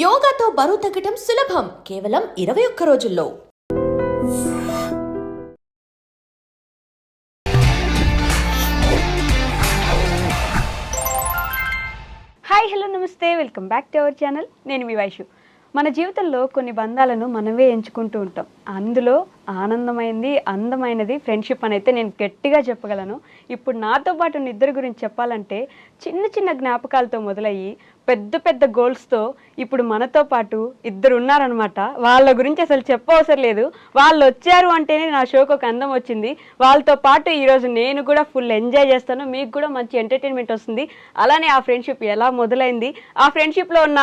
యోగాతో బరువు తగ్గటం సులభం కేవలం 21 రోజుల్లో. హాయ్ హలో నమస్తే, welcome back to our channel. నేను మీ వైషు. మన జీవితంలో కొన్ని బంధాలను మనమే ఎంచుకుంటూ ఉంటాం. అందులో ఆనందమైంది, అందమైనది ఫ్రెండ్షిప్ అని అయితే నేను గట్టిగా చెప్పగలను. ఇప్పుడు నాతో పాటు ఉన్న ఇద్దరి గురించి చెప్పాలంటే చిన్న చిన్న జ్ఞాపకాలతో మొదలయ్యి పెద్ద పెద్ద గోల్స్తో ఇప్పుడు మనతో పాటు ఇద్దరు ఉన్నారనమాట. వాళ్ళ గురించి అసలు చెప్పవసరం లేదు. వాళ్ళు వచ్చారు అంటేనే నా షోకి ఒక అందం వచ్చింది. వాళ్ళతో పాటు ఈరోజు నేను కూడా ఫుల్ ఎంజాయ్ చేస్తాను, మీకు కూడా మంచి ఎంటర్టైన్మెంట్ వస్తుంది. అలానే ఆ ఫ్రెండ్షిప్ ఎలా మొదలైంది, ఆ ఫ్రెండ్షిప్లో ఉన్న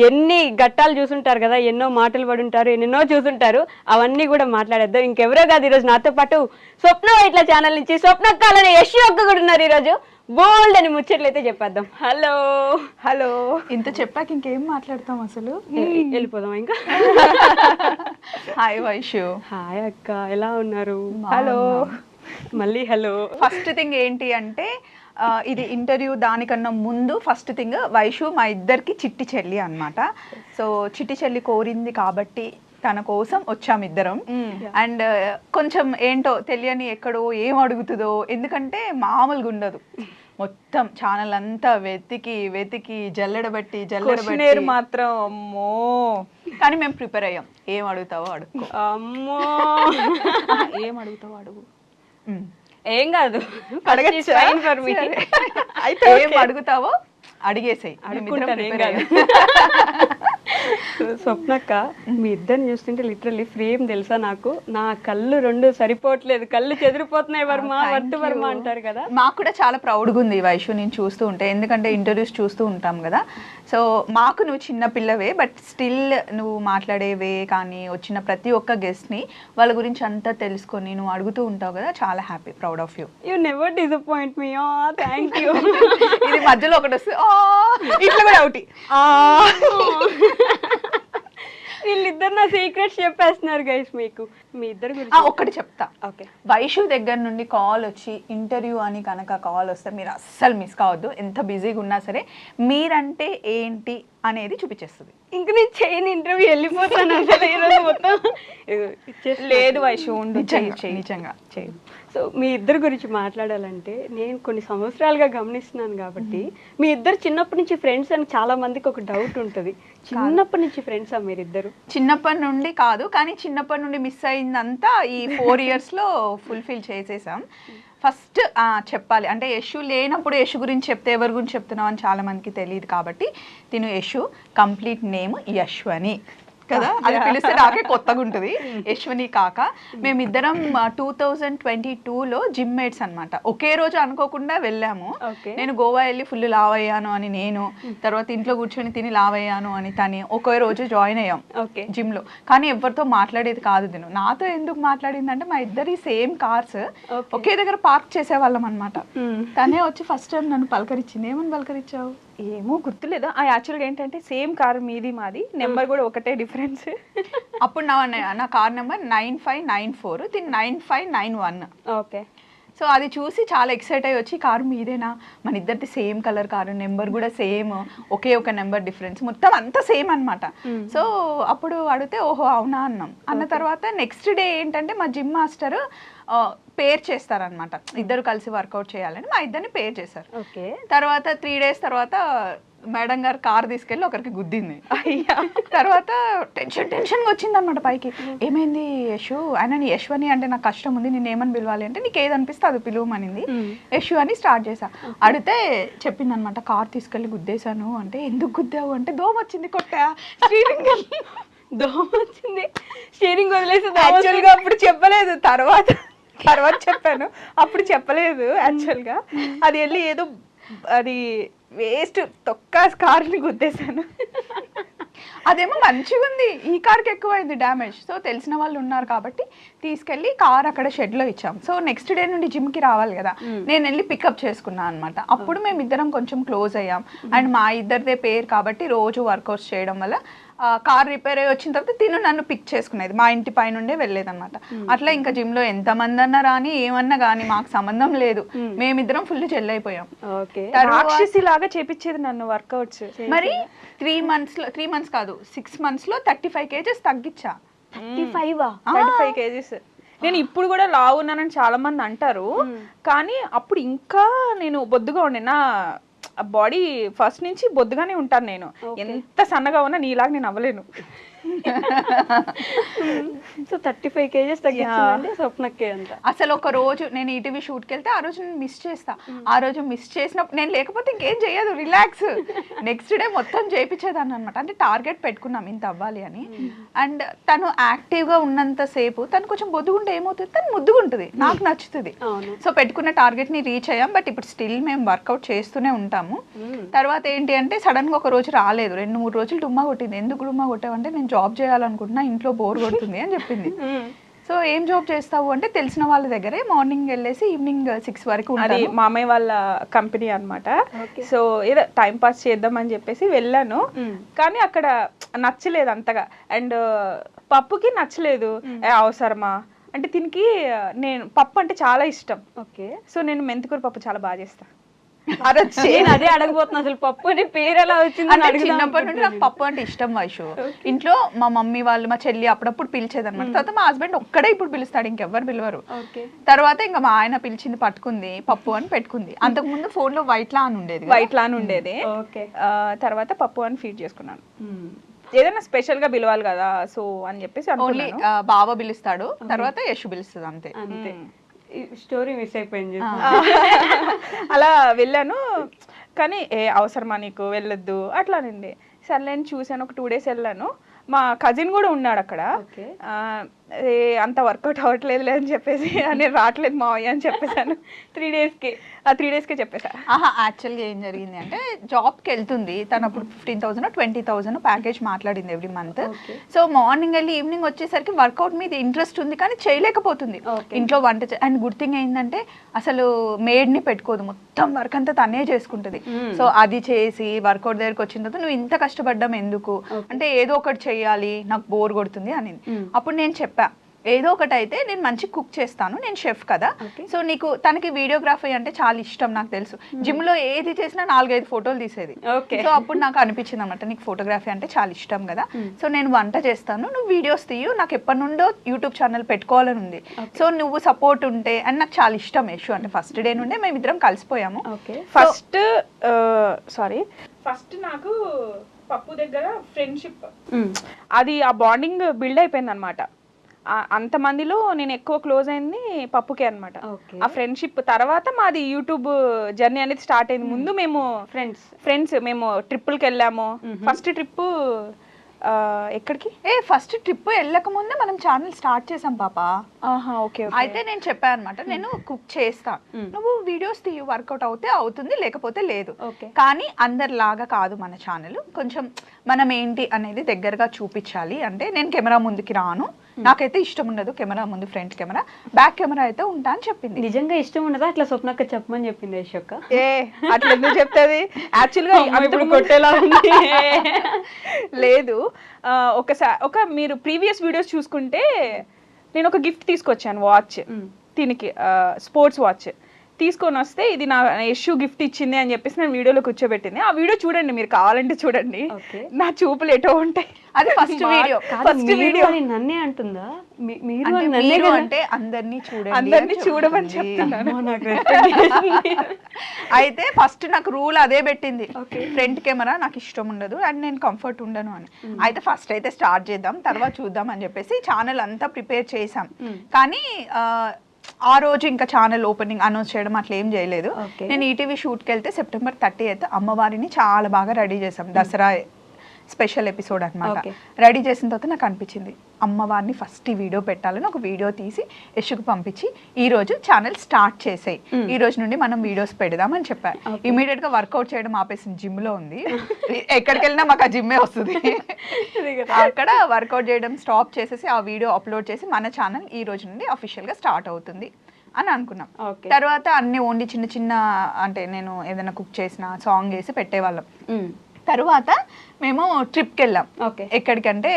ఎన్ని ఘట్టాలు చూసుంటారు కదా, ఎన్నో మాటలు పడుంటారు, ఎన్నెన్నో చూసుంటారు, అవన్నీ కూడా మాట్లాడేద్దాం. ఇంకెవరో కాదు, ఈరోజు నాతో పాటు స్వప్న ఇట్లా ఛానల్ నుంచి స్వప్న కాలని యశ్ అక్క కూడా ఉన్నారు. ఈరోజు బోల్డ్ అని ముచ్చట్లయితే చెప్పేద్దాం. Hello hello. ఇంత చెప్పాక ఇంకేం మాట్లాడతాం అసలు, వెళ్ళిపోదాం ఇంకా. హాయ్ వైషు. హాయ్ అక్క, ఎలా ఉన్నారు? హలో. మళ్ళీ హలో. ఫస్ట్ థింగ్ ఏంటి అంటే ఇది ఇంటర్వ్యూ దానికన్నా ముందు ఫస్ట్ థింగ్ వైషు మా ఇద్దరికి చిట్టి చెల్లి అన్నమాట. సో చిట్టి చెల్లి కోరింది కాబట్టి తన కోసం వచ్చాము ఇద్దరం. అండ్ కొంచెం ఏంటో తెలియని ఎక్కడో ఏం అడుగుతుందో, ఎందుకంటే మామూలుగా ఉండదు. మొత్తం ఛానల్ అంతా వెతికి వెతికి జల్లెడబట్టి మాత్రం అమ్మో. కానీ మేము ప్రిపేర్ అయ్యాం. ఏం అడుగుతావో అడుగు. అమ్మో ఏం అడుగుతావో అడుగు. ఏం కాదు, అయితే ఏం అడుగుతావో అడిగేసాయి. స్వప్నక్క, మీ ఇద్దరిని చూస్తుంటే లిటరల్లీ ఫ్రేమ్ తెలుసా నాకు. నా కళ్ళు రెండు సరిపోవట్లేదు, కళ్ళు చెదిరిపోతున్నాయి. వర్మ వర్తు వర్మ అంటారు కదా. మాకు కూడా చాలా ప్రౌడ్గా ఉంది వైషు నేను చూస్తూ ఉంటే, ఎందుకంటే ఇంటర్వ్యూస్ చూస్తూ ఉంటాం కదా. సో మాకు నువ్వు చిన్న పిల్లవే, బట్ స్టిల్ నువ్వు మాట్లాడేవే కానీ వచ్చిన ప్రతి ఒక్క గెస్ట్ని వాళ్ళ గురించి అంతా తెలుసుకొని నువ్వు అడుగుతూ ఉంటావు కదా. చాలా happy, proud of you. You never disappoint me. Thank you. ఇది మధ్యలో ఒకటి వస్తే ఇట్లా కూడా ఒకటి. వీళ్ళిద్దరు నా సీక్రెట్స్ చెప్పేస్తున్నారు గైస్ మీకు. మీ ఇద్దరు గురించి ఒక్కటి చెప్తా. ఓకే. వైషు దగ్గర నుండి కాల్ వచ్చి ఇంటర్వ్యూ అని కనుక కాల్ వస్తే మీరు అస్సలు మిస్ కావద్దు. ఎంత బిజీగా ఉన్నా సరే మీరంటే ఏంటి అనేది చూపించేస్తుంది. ఇంక నేను చేయని ఇంటర్వ్యూ వెళ్ళిపోతాను అసలు ఈరోజు మొత్తం. లేదు వైషు, ఉండు, నిజంగా చేయి. సో మీ ఇద్దరు గురించి మాట్లాడాలంటే నేను కొన్ని సంవత్సరాలుగా గమనిస్తున్నాను కాబట్టి, మీ ఇద్దరు చిన్నప్పటి నుంచి ఫ్రెండ్స్ అని చాలా మందికి ఒక డౌట్ ఉంటుంది. చిన్నప్పటి నుంచి ఫ్రెండ్సా మీరిద్దరు? చిన్నప్పటి నుండి కాదు, కానీ చిన్నప్పటి నుండి మిస్ అయిందంతా ఈ 4 yearsలో ఫుల్ఫిల్ చేసేసాం. ఫస్ట్ చెప్పాలి అంటే యశు లేనప్పుడు యశు గురించి చెప్తే ఎవరి గురించి చెప్తున్నావు అని చాలా మందికి తెలియదు కాబట్టి తిను యశు కంప్లీట్ నేమ్ యశ్వని కదా. అది పిలిస్తే నాకే కొత్తగా ఉంటుంది. యశ్వని కాక మేమిద్దరం 2022లో జిమ్ మేట్స్ అనమాట. ఒకే రోజు అనుకోకుండా వెళ్ళాము. నేను గోవా వెళ్ళి ఫుల్ లావ్ అయ్యాను అని నేను, తర్వాత ఇంట్లో కూర్చొని తిని లావ్ అయ్యాను అని తని ఒకే రోజు జాయిన్ అయ్యాం జిమ్ లో. కానీ ఎవరితో మాట్లాడేది కాదు తిను. నాతో ఎందుకు మాట్లాడింది అంటే మా ఇద్దరి సేమ్ కార్స్ ఒకే దగ్గర పార్క్ చేసేవాళ్ళం అనమాట. తనే వచ్చి ఫస్ట్ టైం నన్ను పలకరించింది. ఏమని పలకరించావు? ఏమో గుర్తులేదు. యాక్చువల్గా ఏంటంటే సేమ్ కార్ మీది మాది, నెంబర్ కూడా ఒకటే డిఫరెన్స్. అప్పుడు నా కార్ నెంబర్ 9594, దీని 9591. ఓకే. సో అది చూసి చాలా ఎక్సైట్ అయ్యి వచ్చి కారు మీదేనా, మన ఇద్దరిది సేమ్ కలర్ కారు, నెంబర్ కూడా సేమ్, ఒకే ఒక నెంబర్ డిఫరెన్స్, మొత్తం అంతా సేమ్ అనమాట. సో అప్పుడు అడిగితే ఓహో అవునా అన్నాం. అన్న తర్వాత నెక్స్ట్ డే ఏంటంటే మా జిమ్ మాస్టర్ పేర్ చేస్తారనమాట. ఇద్దరు కలిసి వర్కౌట్ చేయాలని మా ఇద్దరిని పేర్ చేశారు. ఓకే. తర్వాత 3 days తర్వాత మేడం గారు కార్ తీసుకెళ్ళి ఒకరికి గుద్దింది. తర్వాత టెన్షన్గా వచ్చింది అనమాట పైకి. ఏమైంది యశు? ఆయన యశ్వని అంటే నాకు కష్టం ఉంది, నేను ఏమని పిలవాలి అంటే నీకు ఏది అనిపిస్తే అది పిలువమనింది. యశు అని స్టార్ట్ చేశా. అడిగితే చెప్పింది అనమాట కార్ తీసుకెళ్ళి గుద్దేశాను అంటే. ఎందుకు గుద్దావు అంటే దోమ వచ్చింది కొట్టా, స్టీరింగ్ దోమ వచ్చింది, స్టీరింగ్ వదిలేసి. యాక్చువల్గా అప్పుడు చెప్పలేదు, తర్వాత చెప్పాను. అప్పుడు చెప్పలేదు యాక్చువల్గా. అది వెళ్ళి ఏదో అది వేస్ట్ తొక్క కార్ని గుద్దేశాను. అదేమో మంచిగా ఉంది, ఈ కార్కి ఎక్కువైంది డ్యామేజ్. సో తెలిసిన వాళ్ళు ఉన్నారు కాబట్టి తీసుకెళ్ళి కార్ అక్కడ షెడ్లో ఇచ్చాం. సో నెక్స్ట్ డే నుండి జిమ్కి రావాలి కదా, నేను వెళ్ళి పికప్ చేసుకున్నాను అనమాట. అప్పుడు మేము ఇద్దరం కొంచెం క్లోజ్ అయ్యాం. అండ్ మా ఇద్దరిదే పేరు కాబట్టి రోజు వర్కౌట్స్ చేయడం వల్ల కార్ రిపేర్ అయ్యి వచ్చిన తర్వాత తిను నన్ను పిక్ చేసుకునేది, మా ఇంటి పైనుండే వెళ్ళేది అనమాట. అట్లా ఇంకా జిమ్ లో ఎంతమంది అన్నా రాని ఏమన్నా కానీ మాకు సంబంధం లేదు, మేమిద్దరం ఫుల్ చెల్లైపోయాం. రాక్షసి లాగా చేపించేది నన్ను వర్కౌట్స్. మరి 3 months కాదు 6 months లో 35 kgs తగ్గించా. 35 kgs. నేను ఇప్పుడు కూడా లావు ఉన్నానని చాలా మంది అంటారు, కానీ అప్పుడు ఇంకా నేను బొద్దుగా ఉండే. నా బాడీ ఫస్ట్ నుంచి బొద్దుగానే ఉంటాను నేను. ఎంత సన్నగా ఉన్నా నీలాగా నేను అవ్వలేను. సో 35 kgs తగ్గించిందండి స్వప్నకే అంట. అసలు ఒక రోజు నేను ఈటీవీ షూట్కి వెళ్తే ఆ రోజు నేను మిస్ చేస్తా. ఆ రోజు మిస్ చేసినప్పుడు నేను లేకపోతే ఇంకేం చేయదు, రిలాక్స్. నెక్స్ట్ డే మొత్తం చేయించేదాన్ని అనమాట. అంటే టార్గెట్ పెట్టుకున్నాం ఇంత అవ్వాలి అని. అండ్ తను యాక్టివ్గా ఉన్నంత సేపు తను కొంచెం బొద్దుగుంటే ఏమవుతుంది, తను ముద్దుగుంటుంది, నాకు నచ్చుతుంది. సో పెట్టుకున్న టార్గెట్ని రీచ్ అయ్యాం. బట్ ఇప్పుడు స్టిల్ మేము వర్కౌట్ చేస్తూనే ఉంటాము. తర్వాత ఏంటి అంటే సడన్గా ఒక రోజు రాలేదు, 2-3 రోజులు డుమ్మా కొట్టింది. ఎందుకు డుమ్మా కొట్టావంటే నేను జాబ్ చేయాలనుకుంటున్నా, ఇంట్లో బోర్ కొడుతుంది అని చెప్పింది. సో ఏం జాబ్ చేస్తావు అంటే తెలిసిన వాళ్ళ దగ్గరే మార్నింగ్ వెళ్ళేసి ఈవినింగ్ 6 వరకు. అది మామయ్య వాళ్ళ కంపెనీ అన్నమాట. సో ఏదో టైం పాస్ చేద్దామని చెప్పేసి వెళ్ళాను, కానీ అక్కడ నచ్చలేదు అంతగా. అండ్ పప్పుకి నచ్చలేదు. అవసరమా అంటే దీనికి నేను పప్పు అంటే చాలా ఇష్టం. ఓకే. సో నేను మెంతికూర పప్పు చాలా బాగా చేస్తా. నేను అదే అడగబోతున్నా, అసలు పప్పు అనే పేరు ఎలా వచ్చింది? చిన్నప్పటి నుండి నాకు పప్పు అంటే ఇష్టం వైషు. ఇంట్లో మా మమ్మీ వాళ్ళు మా చెల్లి అప్పుడప్పుడు పిలిచేది అనమాట. తర్వాత మా హస్బెండ్ ఒక్కడే ఇప్పుడు పిలుస్తాడు, ఇంకెవ్వరు పిలవరు. తర్వాత ఇంకా మా ఆయన పిలిచింది, పట్టుకుంది, పప్పు అని పెట్టుకుంది. అంతకు ముందు ఫోన్ లో వైట్ లాన్ ఉండేది. తర్వాత పప్పు అని ఫీడ్ చేసుకున్నాను. ఏదైనా స్పెషల్ గా పిలవాలి కదా, సో అని చెప్పేసి ఓన్లీ బావ పిలుస్తాడు, తర్వాత యశు పిలుస్తుంది, అంతే. స్టోరీ మిస్ అయిపోయింది. అలా వెళ్ళాను, కానీ అవసరమా నీకు వెళ్ళొద్దు అట్లానండి. సర్లే అని చూసాను. ఒక 2 days వెళ్ళాను. మా కజిన్ కూడా ఉన్నాడు అక్కడ. అంత వర్కౌట్ అవ్వట్లేదు అని చెప్పేసి నేను రావట్లేదు మావయ్య అని చెప్పేసాను. 3 daysకే చెప్పేసా. యాక్చువల్గా ఏం జరిగింది అంటే జాబ్కి వెళ్తుంది తను. అప్పుడు 15,000 20,000 ప్యాకేజ్ మాట్లాడింది ఎవ్రీ మంత్. సో మార్నింగ్ వెళ్ళి ఈవినింగ్ వచ్చేసరికి వర్కౌట్ మీద ఇంట్రెస్ట్ ఉంది కానీ చేయలేకపోతుంది. ఇంట్లో వంట అండ్ గుడ్ థింగ్ ఏంటంటే అసలు మేడ్ని పెట్టుకోదు, మొత్తం వర్క్ అంతా తనే చేసుకుంటుంది. సో అది చేసి వర్కౌట్ దగ్గరికి వచ్చిన తర్వాత నువ్వు ఇంత కష్టపడ్డాం ఎందుకు అంటే ఏదో ఒకటి చెయ్యాలి, నాకు బోర్ కొడుతుంది అని. అప్పుడు నేను చెప్పా, ఏదో ఒకటి అయితే నేను మంచి కుక్ చేస్తాను, నేను షెఫ్ కదా. సో నీకు తనకి వీడియోగ్రఫీ అంటే చాలా ఇష్టం, నాకు తెలుసు. జిమ్ లో ఏది చేసినా 4-5 ఫోటోలు తీసేది. సో అప్పుడు నాకు అనిపించింది అనమాట, నీకు ఫోటోగ్రఫీ అంటే చాలా ఇష్టం కదా, సో నేను వంట చేస్తాను, నువ్వు వీడియోస్ తీయు, నాకు ఎప్పటి నుండో యూట్యూబ్ ఛానల్ పెట్టుకోవాలని ఉంది. సో నువ్వు సపోర్ట్ ఉంటే అని నాకు చాలా ఇష్టం యశు అంటే. ఫస్ట్ డే నుండే మేమిద్దరం కలిసిపోయాము. ఫస్ట్ నాకు పప్పు దగ్గర ఫ్రెండ్షిప్, అది ఆ బాండింగ్ బిల్డ్ అయిపోయింది అనమాట. అంతమందిలో నేను ఎక్కువ క్లోజ్ అయింది పప్పుకే అనమాట. ఆ ఫ్రెండ్షిప్ తర్వాత మాది యూట్యూబ్ జర్నీ అనేది స్టార్ట్ అయింది. ముందు మేము ఫ్రెండ్స్ మేము ట్రిప్పులకి వెళ్ళాము. ఫస్ట్ ట్రిప్ ఎక్కడికి? ఫస్ట్ ట్రిప్ వెళ్ళక ముందే మనం ఛానల్ స్టార్ట్ చేసాం పాప. ఓకే. అయితే నేను చెప్పాను అనమాట, నేను కుక్ చేస్తా, నువ్వు వీడియోస్ తీయ, వర్కౌట్ అవుతే అవుతుంది, లేకపోతే లేదు. కానీ అందరిలాగా కాదు మన ఛానల్, కొంచెం మనం ఏంటి అనేది దగ్గరగా చూపించాలి. అంటే నేను కెమెరా ముందుకి రాను, నాకైతే ఇష్టం ఉండదు కెమెరా ముందు, ఫ్రంట్ కెమెరా, బ్యాక్ కెమెరా అయితే ఉంటా అని చెప్పింది. నిజంగా ఇష్టం ఉండదా అట్లా స్వప్నక్క చెప్పమని చెప్పింది యశోక్క? అట్లా ఎందుకు చెప్తుంది? యాక్చువల్గా కొట్టేలా ఉంది. లేదు, ఒకసారి మీరు ప్రీవియస్ వీడియోస్ చూసుకుంటే నేను ఒక గిఫ్ట్ తీసుకొచ్చాను, వాచ్. దీనికి స్పోర్ట్స్ వాచ్ తీసుకొని వస్తే ఇది నా యశు గిఫ్ట్ ఇచ్చింది అని చెప్పేసి నేను వీడియోలో కూర్చోబెట్టింది. ఆ వీడియో చూడండి, మీరు కావాలంటే చూడండి, నా చూపులు ఎటో ఉంటాయి. అది ఫస్ట్ వీడియో. నన్నే అంటుందా? మీరు అంటే అందరినీ చూడమని చెప్తున్నాను. అయితే ఫస్ట్ నాకు రూల్ అదే పెట్టింది, ఫ్రంట్ కెమెరా నాకు ఇష్టం ఉండదు అండ్ నేను కంఫర్ట్ ఉండను అని. అయితే ఫస్ట్ అయితే స్టార్ట్ చేద్దాం, తర్వాత చూద్దాం అని చెప్పేసి ఛానల్ అంతా ప్రిపేర్ చేసాం. కానీ ఆ రోజు ఇంకా ఛానల్ ఓపెనింగ్ అనౌన్స్ చేయడం అట్లా ఏం చేయలేదు. నేను ఈటీవీ షూట్కి వెళ్తే September 30th అమ్మవారిని చాలా బాగా రెడీ చేసాం, దసరా స్పెషల్ ఎపిసోడ్ అనమాట. రెడీ చేసిన తర్వాత నాకు అనిపించింది అమ్మవారిని ఫస్ట్ ఈ వీడియో పెట్టాలని ఒక వీడియో తీసి యశుకు పంపించి ఈ రోజు ఛానల్ స్టార్ట్ చేసేయి, ఈ రోజు నుండి మనం వీడియోస్ పెడదామని చెప్పారు. ఇమీడియట్ గా వర్కౌట్ చేయడం ఆపేసింది, జిమ్ లో ఉంది. ఎక్కడికి వెళ్ళినా మాకు ఆ జిమ్మే వస్తుంది. అక్కడ వర్కౌట్ చేయడం స్టాప్ చేసేసి ఆ వీడియో అప్లోడ్ చేసి మన ఛానల్ ఈ రోజు నుండి అఫీషియల్ గా స్టార్ట్ అవుతుంది అని అనుకున్నాం. తర్వాత అన్ని ఓన్లీ చిన్న చిన్న అంటే నేను ఏదైనా కుక్ చేసిన సాంగ్ వేసి పెట్టేవాళ్ళం. తర్వాత మేము ట్రిప్కి వెళ్ళాం. ఓకే. ఎక్కడికంటే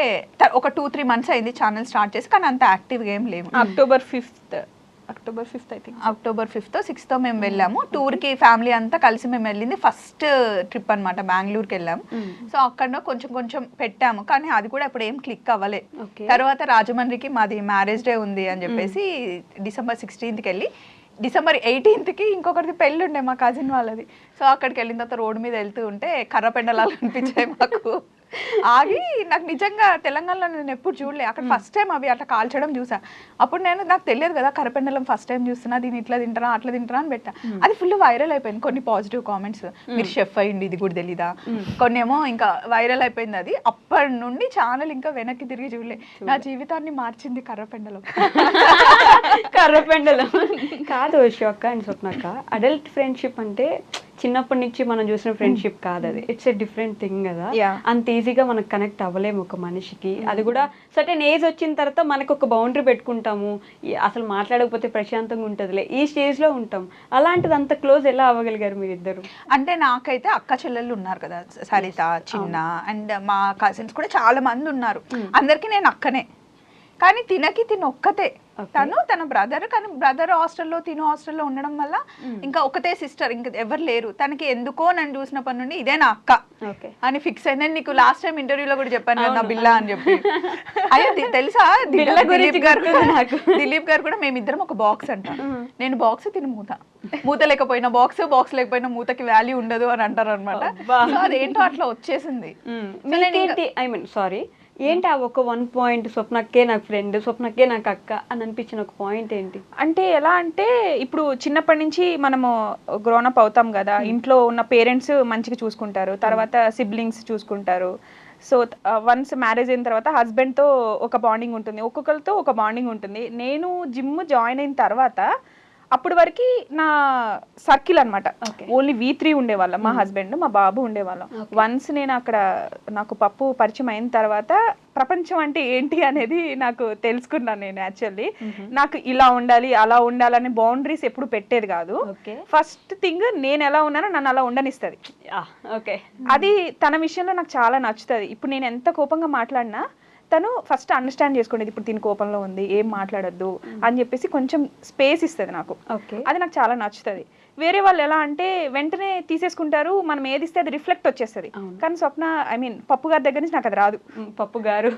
ఒక 2-3 months అయింది ఛానల్ స్టార్ట్ చేసి, కానీ అంత యాక్టివ్గా ఏం లేము. October 5th I think. October 5th 6th మేము వెళ్ళాము టూర్కి. ఫ్యామిలీ అంతా కలిసి మేము వెళ్ళింది ఫస్ట్ ట్రిప్ అనమాట. బెంగళూరుకి వెళ్ళాము. సో అక్కడ కొంచెం కొంచెం పెట్టాము, కానీ అది కూడా ఇప్పుడు ఏం క్లిక్ అవ్వలే. తర్వాత రాజమండ్రికి మాది మ్యారేజ్ డే ఉంది అని చెప్పేసి డిసెంబర్ 16th వెళ్ళి, డిసెంబర్ 18th ఇంకొకరిది పెళ్ళి ఉండే మా కజిన్ వాళ్ళది. సో అక్కడికి వెళ్ళిన తర్వాత రోడ్డు మీద వెళ్తూ ఉంటే కర్రపెండలాలు అనిపించాయి మాకు. ఆగి నాకు నిజంగా తెలంగాణలో నేను ఎప్పుడు చూడలే, అక్కడ ఫస్ట్ టైం అవి అట్లా కాల్చడం చూసా. అప్పుడు నాకు తెలియదు కదా కర్రపెండలం, ఫస్ట్ టైం చూస్తున్నా, దీన్ని ఇట్లా తింటారా అట్లా తింటారా అని పెట్టా. అది ఫుల్ వైరల్ అయిపోయింది. కొన్ని పాజిటివ్ కామెంట్స్, మీరు షెఫ్ అయ్యింది ఇది కూడా తెలీదా, కొన్ని ఏమో ఇంకా వైరల్ అయిపోయింది. అది అప్పటి నుండి ఛానల్ ఇంకా వెనక్కి తిరిగి చూడలే. నా జీవితాన్ని మార్చింది కర్రపెండలం. కర్రపెండలం కాదు అక్క అండ్ స్వప్నక్క, అడల్ట్ ఫ్రెండ్షిప్ అంటే చిన్నప్పటి నుంచి మనం చూసిన ఫ్రెండ్షిప్ కాదు అది. ఇట్స్ ఎ డిఫరెంట్ థింగ్ కదా. అంత ఈజీగా మనకు కనెక్ట్ అవ్వలేము ఒక మనిషికి. అది కూడా సర్టెన్ ఏజ్ వచ్చిన తర్వాత మనకు ఒక బౌండరీ పెట్టుకుంటాము, అసలు మాట్లాడకపోతే ప్రశాంతంగా ఉంటుందిలే, ఈ స్టేజ్ లో ఉంటాం. అలాంటిది అంత క్లోజ్ ఎలా అవ్వగలిగారు మీరిద్దరు? అంటే నాకైతే అక్క చెల్లెళ్ళు ఉన్నారు కదా, సరిత, చిన్న, అండ్ మా కజిన్స్ కూడా చాలా మంది ఉన్నారు. అందరికి నేను అక్కనే, కానీ తిన ఒక్కతే. తన బ్రదర్, కానీ బ్రదర్ హాస్టల్లో, తిను హాస్టల్లో ఉండడం వల్ల ఇంకా ఒకతే సిస్టర్, ఇంకా ఎవరు లేరు. తనకి ఎందుకో నన్ను చూసినప్పటి నుండి ఇదే నా అక్క అని ఫిక్స్ అయింది. నీకు లాస్ట్ టైం ఇంటర్వ్యూలో కూడా చెప్పాను కదా నా బిల్లా అని చెప్పి. అయ్యో తెలుసా, దిలీప్ గారు కూడా మేమిద్దరం ఒక బాక్స్ అంట. నేను బాక్స్, తిని మూత. మూత లేకపోయినా బాక్స్, బాక్స్ లేకపోయినా మూతకి వాల్యూ ఉండదు అని అంటారు అనమాట. అదేంటో అట్లా వచ్చేసింది. ఐ మీన్ సారీ, ఏంటి ఆ ఒక 1 point స్వప్నక్కే నాకు ఫ్రెండ్, స్వప్నక్కే నాకు అక్క అని అనిపించిన ఒక పాయింట్ ఏంటి? అంటే ఎలా అంటే ఇప్పుడు చిన్నప్పటి నుంచి మనము గ్రోనప్ అవుతాం కదా, ఇంట్లో ఉన్న పేరెంట్స్ మంచిగా చూసుకుంటారు, తర్వాత సిబ్లింగ్స్ చూసుకుంటారు. సో వన్స్ మ్యారేజ్ అయిన తర్వాత హస్బెండ్తో ఒక బాండింగ్ ఉంటుంది, ఒక్కొక్కరితో ఒక బాండింగ్ ఉంటుంది. నేను జిమ్ జాయిన్ అయిన తర్వాత అప్పటి వరకు నా సర్కిల్ అనమాట, ఓన్లీ V3 ఉండేవాళ్ళం, మా హస్బెండ్, మా బాబు ఉండేవాళ్ళం. వన్స్ నేను అక్కడ నాకు పప్పు పరిచయం అయిన తర్వాత ప్రపంచం అంటే ఏంటి అనేది నాకు తెలుసుకున్నాను. నేను యాక్చువల్లీ నాకు ఇలా ఉండాలి అలా ఉండాలని బౌండరీస్ ఎప్పుడు పెట్టేది కాదు. ఫస్ట్ థింగ్, నేను ఎలా ఉన్నానో నన్ను అలా ఉండనిస్తుంది. అది తన విషయంలో నాకు చాలా నచ్చుతుంది. ఇప్పుడు నేను ఎంత కోపంగా మాట్లాడినా తను ఫస్ట్ అండర్స్టాండ్ చేసుకునేది, ఇప్పుడు దీని కోపంలో ఉంది, ఏం మాట్లాడొద్దు అని చెప్పేసి కొంచెం స్పేస్ ఇస్తుంది నాకు. అది నాకు చాలా నచ్చుతుంది. వేరే వాళ్ళు ఎలా అంటే వెంటనే తీసేసుకుంటారు, మనం ఏది ఇస్తే అది రిఫ్లెక్ట్ వచ్చేస్తుంది. కానీ స్వప్న, ఐ మీన్ పప్పు గారి దగ్గర నుంచి నాకు అది రాదు. పప్పు గారు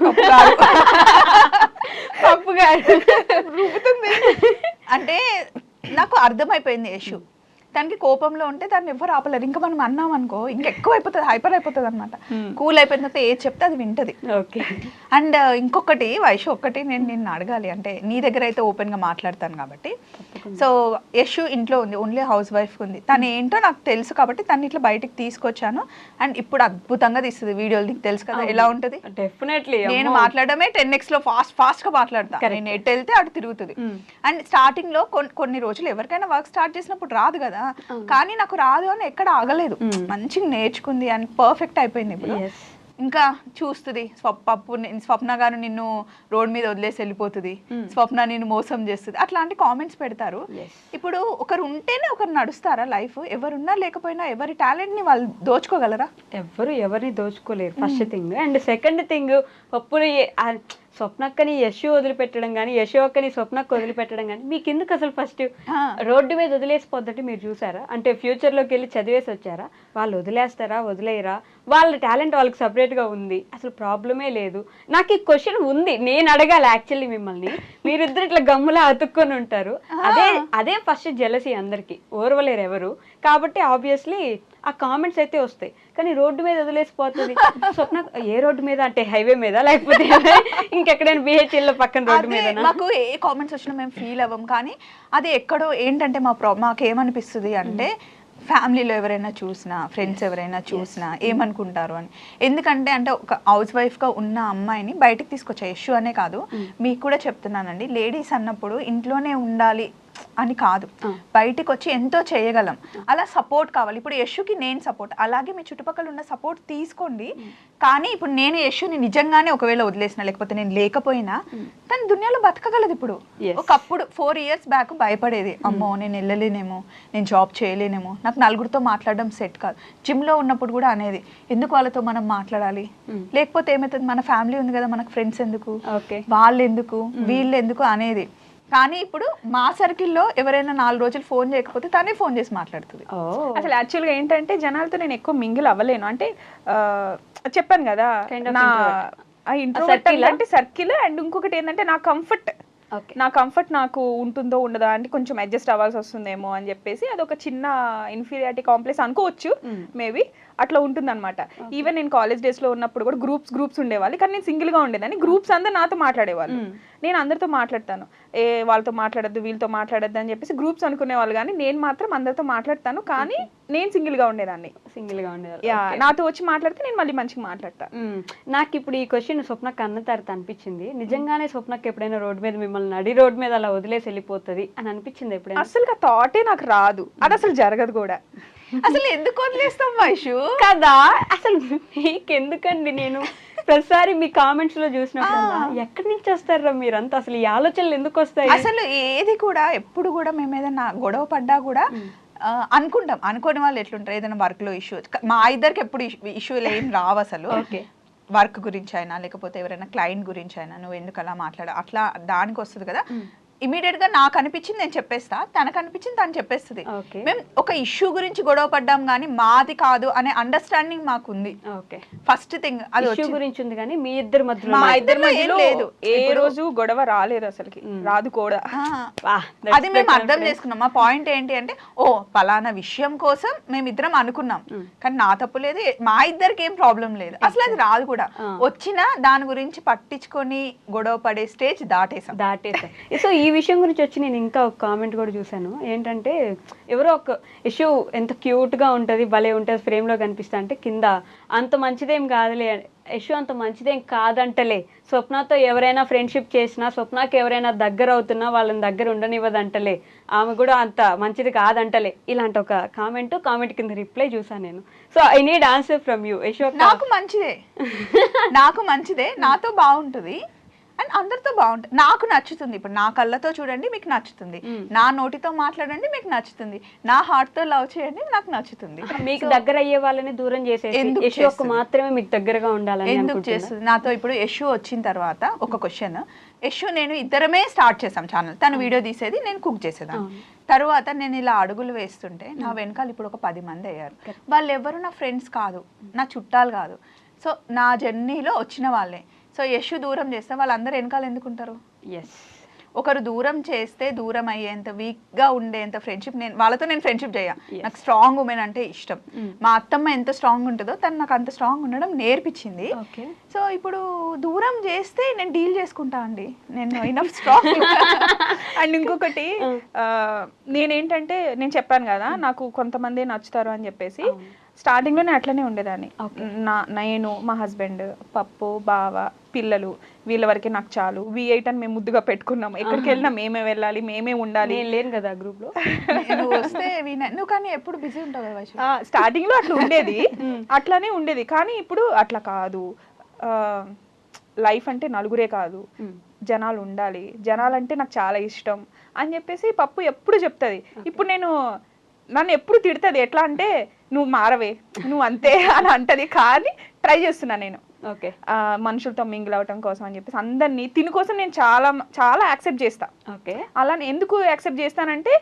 రూపుతుంది అంటే నాకు అర్థమైపోయింది యశు. తనకి కోపంలో ఉంటే దాన్ని ఎవరు ఆపలేరు. ఇంకా మనం అన్నాం అనుకో ఇంకా ఎక్కువ అయిపోతుంది, హైపర్ అయిపోతుంది అనమాట. కూల్ అయిపోయిన తర్వాత ఏది చెప్తే అది వింటది. అండ్ ఇంకొకటి వైషు, ఒక్కటి నేను నిన్ను అడగాలి, అంటే నీ దగ్గర అయితే ఓపెన్ గా మాట్లాడతాను కాబట్టి. సో యశు ఇంట్లో ఉంది, ఓన్లీ హౌస్ వైఫ్ ఉంది. తను ఏంటో నాకు తెలుసు కాబట్టి తను ఇట్లా బయటికి తీసుకొచ్చాను. అండ్ ఇప్పుడు అద్భుతంగా తీస్తుంది వీడియోలు, నీకు తెలుసు కదా ఎలా ఉంటుంది. డెఫినెట్లీ నేను మాట్లాడమే 10x లో ఫాస్ట్ గా మాట్లాడతాను. నేను ఎటు వెళ్తే అటు తిరుగుతుంది. అండ్ స్టార్టింగ్ లో కొన్ని రోజులు ఎవరికైనా వర్క్ స్టార్ట్ చేసినప్పుడు రాదు కదా, కానీ నాకు రాదు అని ఎక్కడ ఆగలేదు. మంచిగా నేర్చుకుంది అండ్ పర్ఫెక్ట్ అయిపోయింది. ఇప్పుడు ఇంకా చూస్తుంది, స్వప్న గారు నిన్ను రోడ్ మీద వదిలేసి వెళ్ళిపోతుంది, స్వప్న నిన్ను మోసం చేస్తుంది, అట్లాంటి కామెంట్స్ పెడతారు. ఇప్పుడు ఒకరు ఉంటేనే ఒకరు నడుస్తారా లైఫ్? ఎవరున్నా లేకపోయినా ఎవరి టాలెంట్ ని వాళ్ళు దోచుకోగలరా? ఎవరిని దోచుకోలేరు, first thing. And second thing, పప్పుని స్వప్నక్కని యశు వదిలిపెట్టడం కానీ, యశు అక్కని స్వప్నక్క వదిలిపెట్టడం కానీ మీకు ఎందుకు అసలు? ఫస్ట్ రోడ్డు మీద వదిలేసిపోద్దంటే మీరు చూసారా? అంటే ఫ్యూచర్లోకి వెళ్ళి చదివేసి వచ్చారా? వాళ్ళు వదిలేస్తారా, వదిలేయరా? వాళ్ళ టాలెంట్ వాళ్ళకి సపరేట్గా ఉంది, అసలు ప్రాబ్లమే లేదు. నాకు ఈ క్వశ్చన్ ఉంది, నేను అడగాలి యాక్చువల్లీ మిమ్మల్ని. మీరిద్దరు ఇట్లా గమ్ములా అతుక్కొని ఉంటారు. అదే ఫస్ట్ జెలసీ అందరికి, ఓర్వలేరు ఎవరు. కాబట్టి ఆబ్వియస్లీ ఆ కామెంట్స్ అయితే వస్తాయి. కానీ రోడ్డు మీద వదిలేసిపోతుంది స్వప్న. ఏ రోడ్డు మీద అంటే హైవే మీద, లేకపోతే ఇంకెక్కడైనా BHL లో పక్కన రోడ్డు మీద? మాకు ఏ కామెంట్స్ వచ్చినా మేము ఫీల్ అవ్వం. కానీ అది ఎక్కడో ఏంటంటే మాకు ఏమనిపిస్తుంది అంటే, ఫ్యామిలీలో ఎవరైనా చూసినా, ఫ్రెండ్స్ ఎవరైనా చూసినా ఏమనుకుంటారు అని. ఎందుకంటే అంటే ఒక హౌస్ వైఫ్గా ఉన్న అమ్మాయిని బయటికి తీసుకొచ్చా. యశు అనే కాదు, మీకు కూడా చెప్తున్నానండి, లేడీస్ అన్నప్పుడు ఇంట్లోనే ఉండాలి, అని కాదు, బయటికి వచ్చి ఎంతో చేయగలం, అలా సపోర్ట్ కావాలి. ఇప్పుడు యశుకి నేను సపోర్ట్, అలాగే మీ చుట్టుపక్కల ఉన్న సపోర్ట్ తీసుకోండి. కానీ ఇప్పుడు నేను యశుని నిజంగానే ఒకవేళ వదిలేసిన, లేకపోతే నేను లేకపోయినా తను దునియాలో బతకగలదు. ఇప్పుడు ఒకప్పుడు 4 years బ్యాక్ భయపడేది, అమ్మో నేను వెళ్ళలేనేమో, నేను జాబ్ చేయలేనేమో, నాకు నలుగురితో మాట్లాడడం సెట్ కాదు. జిమ్లో ఉన్నప్పుడు కూడా అనేది, ఎందుకు వాళ్ళతో మనం మాట్లాడాలి, లేకపోతే ఏమవుతుంది, మన ఫ్యామిలీ ఉంది కదా, మనకు ఫ్రెండ్స్ ఎందుకు, వాళ్ళు ఎందుకు, వీళ్ళు ఎందుకు అనేది. కానీ ఇప్పుడు మా సర్కిల్లో ఎవరైనా 4 రోజులు ఫోన్ చేయకపోతే తనే ఫోన్ చేసి మాట్లాడుతుంది. అసలు యాక్చువల్గా ఏంటంటే జనాలతో నేను ఎక్కువ మింగిల్ అవ్వలేను. అంటే చెప్పాను కదా, నా ఇంట్రోవర్ట్ అంటే సర్కిల్, అండ్ ఇంకొకటి ఏంటంటే నా కంఫర్ట్ నాకు ఉంటుందో ఉండదా అంటే కొంచెం అడ్జస్ట్ అవ్వాల్సి వస్తుందేమో అని చెప్పేసి అదొక చిన్న ఇన్ఫీరియారిటీ కాంప్లెక్స్ అనుకోవచ్చు మేబీ, అట్లా ఉంటుంది అనమాట. ఈవెన్ నేను కాలేజ్ డేస్ లో ఉన్నప్పుడు కూడా గ్రూప్స్ ఉండేవాళ్ళు, కానీ నేను సింగిల్ గా ఉండేదాన్ని. గ్రూప్స్ అందరు నాతో మాట్లాడేవాళ్ళు, నేను అందరితో మాట్లాడతాను, వాళ్ళతో మాట్లాడద్దు వీళ్ళతో మాట్లాడద్దు అని చెప్పేసి గ్రూప్స్ అనుకునేవాళ్ళు, కానీ నేను మాత్రం అందరితో మాట్లాడతాను. కానీ నేను సింగిల్ గా ఉండేదాన్ని. నాతో వచ్చి మాట్లాడితే నేను మళ్ళీ మంచిగా మాట్లాడతా. నాకు ఇప్పుడు ఈ క్వశ్చన్ స్వప్నకు అన్న తర్వాత అనిపించింది, నిజంగానే స్వప్నకి ఎప్పుడైనా రోడ్డు మీద మిమ్మల్ని నడి రోడ్డు మీద అలా వదిలేసి వెళ్ళిపోతుంది అని అనిపించింది ఎప్పుడైనా? అసలు థాటే నాకు రాదు, అది అసలు జరగదు కూడా. అసలు ఎందుకు వదిలేస్తాం వైషు కదా, అసలు మీకెందుకండి? నేను ప్రతిసారి మీ కామెంట్స్ లో చూసినప్పుడు ఎక్కడి నుంచి వస్తారా మీరంతా, అసలు ఈ ఆలోచనలు ఎందుకు వస్తాయి? అసలు ఏది కూడా ఎప్పుడు కూడా మేము ఏదైనా గొడవ పడ్డా కూడా అనుకుంటాం, అనుకోని వాళ్ళు ఎట్లుంటారు, ఏదైనా వర్క్ లో ఇష్యూ, మా ఇద్దరికి ఎప్పుడు ఇష్యూలు ఏం రావు అసలు. వర్క్ గురించి అయినా లేకపోతే ఎవరైనా క్లయింట్ గురించి అయినా, నువ్వు ఎందుకు అలా మాట్లాడా అట్లా దానికి వస్తుంది కదా. ఇమీడియట్ గా నాకు అనిపించింది నేను చెప్పేస్తా, తనకు అనిపించింది తను చెప్పేస్తుంది. మేము ఒక ఇష్యూ గురించి గొడవ పడ్డాం కానీ మాది కాదు అనే అండర్స్టాండింగ్ మాకు ఉంది. ఫస్ట్ థింగ్ అది ఇష్యూ గురించి ఉంది, కానీ మీ ఇద్దరి మధ్యలో మా ఇద్దరి మధ్యలో లేదు, ఏ రోజు గొడవ రాలేదు అసలుకి, రాదు కూడా. అది మేము అర్థం చేసుకున్నాం. మా పాయింట్ ఏంటి అంటే, ఓ పలానా విషయం కోసం మేమిద్దరం అనుకున్నాం, కానీ నా తప్పు లేదు, మా ఇద్దరికి ఏం ప్రాబ్లం లేదు, అసలు అది రాదు కూడా. వచ్చినా దాని గురించి పట్టించుకొని గొడవ పడే స్టేజ్ దాటేసాం. సో ఈ విషయం గురించి వచ్చి నేను ఇంకా ఒక కామెంట్ కూడా చూసాను, ఏంటంటే ఎవరో ఒక ఇష్యూ ఎంత క్యూట్ గా ఉంటది, భలే ఉంటది, ఫ్రేమ్ లో కనిపిస్తా అంటే కింద అంత మంచిదేం కాదులే, ఇష్యూ అంత మంచిదేం కాదంటలే, స్వప్నతో ఎవరైనా ఫ్రెండ్షిప్ చేసినా, స్వప్నకి ఎవరైనా దగ్గర అవుతున్నా వాళ్ళని దగ్గర ఉండనివ్వదంటలే, ఆమె కూడా అంత మంచిది కాదంటలే, ఇలాంటి ఒక కామెంట్ కింద రిప్లై చూసాను నేను. So I need answer from you. నాకు మంచిదే, నాతో బాగుంటుంది అండ్ అందరితో బాగుంటుంది, నాకు నచ్చుతుంది. ఇప్పుడు నా కళ్ళతో చూడండి మీకు నచ్చుతుంది, నా నోటితో మాట్లాడండి మీకు నచ్చుతుంది, నా హార్ట్ తో లవ్ చేయండి నాకు నచ్చుతుంది. మీకు దగ్గర అయ్యే వాళ్ళని దూరం చేసేసి మాత్రమే మీకు దగ్గరగా ఉండాలని ఎందుకు చేస్తుంది? నాతో ఇప్పుడు యశు వచ్చిన తర్వాత ఒక క్వశ్చన్, యశు నేను ఇద్దరమే స్టార్ట్ చేసాం ఛానల్, తను వీడియో తీసేది, నేను కుక్ చేసేదాన్ని. తర్వాత నేను ఇలా అడుగులు వేస్తుంటే నా వెనకాల ఇప్పుడు ఒక 10 మంది అయ్యారు. వాళ్ళు ఎవరు నా ఫ్రెండ్స్ కాదు, నా చుట్టాలు కాదు, సో నా జర్నీలో వచ్చిన వాళ్ళే. సో యశు దూరం చేస్తే వాళ్ళందరూ వెనకాల ఎందుకుంటారు? ఒకరు దూరం చేస్తే దూరం అయ్యేంత వీక్ గా ఉండేంత ఫ్రెండ్షిప్ వాళ్ళతో నేను ఫ్రెండ్షిప్ చేయ. నాకు స్ట్రాంగ్ ఉమెన్ అంటే ఇష్టం. మా అత్తమ్మ ఎంత స్ట్రాంగ్ ఉంటుందో తను నాకు అంత స్ట్రాంగ్ ఉండడం నేర్పించింది. సో ఇప్పుడు దూరం చేస్తే నేను డీల్ చేసుకుంటా అండి, నేను ఇనఫ్ స్ట్రాంగ్. అండ్ ఇంకొకటి నేనేంటంటే నేను చెప్పాను కదా నాకు కొంతమంది నచ్చుతారు అని చెప్పేసి, స్టార్టింగ్ లోనే అట్లనే ఉండేదాన్ని. నేను మా హస్బెండ్, పప్పు, బావ, పిల్లలు, వీళ్ళ వరకే నాకు చాలు, V8 అని మేము ముద్దుగా పెట్టుకున్నాం. ఎక్కడికి వెళ్ళినా మేమే వెళ్ళాలి, మేమే ఉండాలి. లేను కదా గ్రూప్ లో, నువ్వు వస్తే నువ్వు కానీ ఎప్పుడు బిజీ ఉంటావు కదా. స్టార్టింగ్ లో అట్లా ఉండేది, అట్లానే ఉండేది. కానీ ఇప్పుడు అట్లా కాదు, లైఫ్ అంటే నలుగురే కాదు, జనాలు ఉండాలి, జనాలంటే నాకు చాలా ఇష్టం అని చెప్పేసి పప్పు ఎప్పుడు చెప్తుంది. ఇప్పుడు నన్ను ఎప్పుడు తిడుతుంది, ఎట్లా అంటే నువ్వు మారవే, నువ్వు అంతే అని అంటది. కానీ ట్రై చేస్తున్నా నేను మనుషులతో మింగిల్ అవటం కోసం అని చెప్పేసి అందరినీ, తిని కోసం నేను చాలా చాలా యాక్సెప్ట్ చేస్తా. అలా ఎందుకు యాక్సెప్ట్ చేస్తానంటే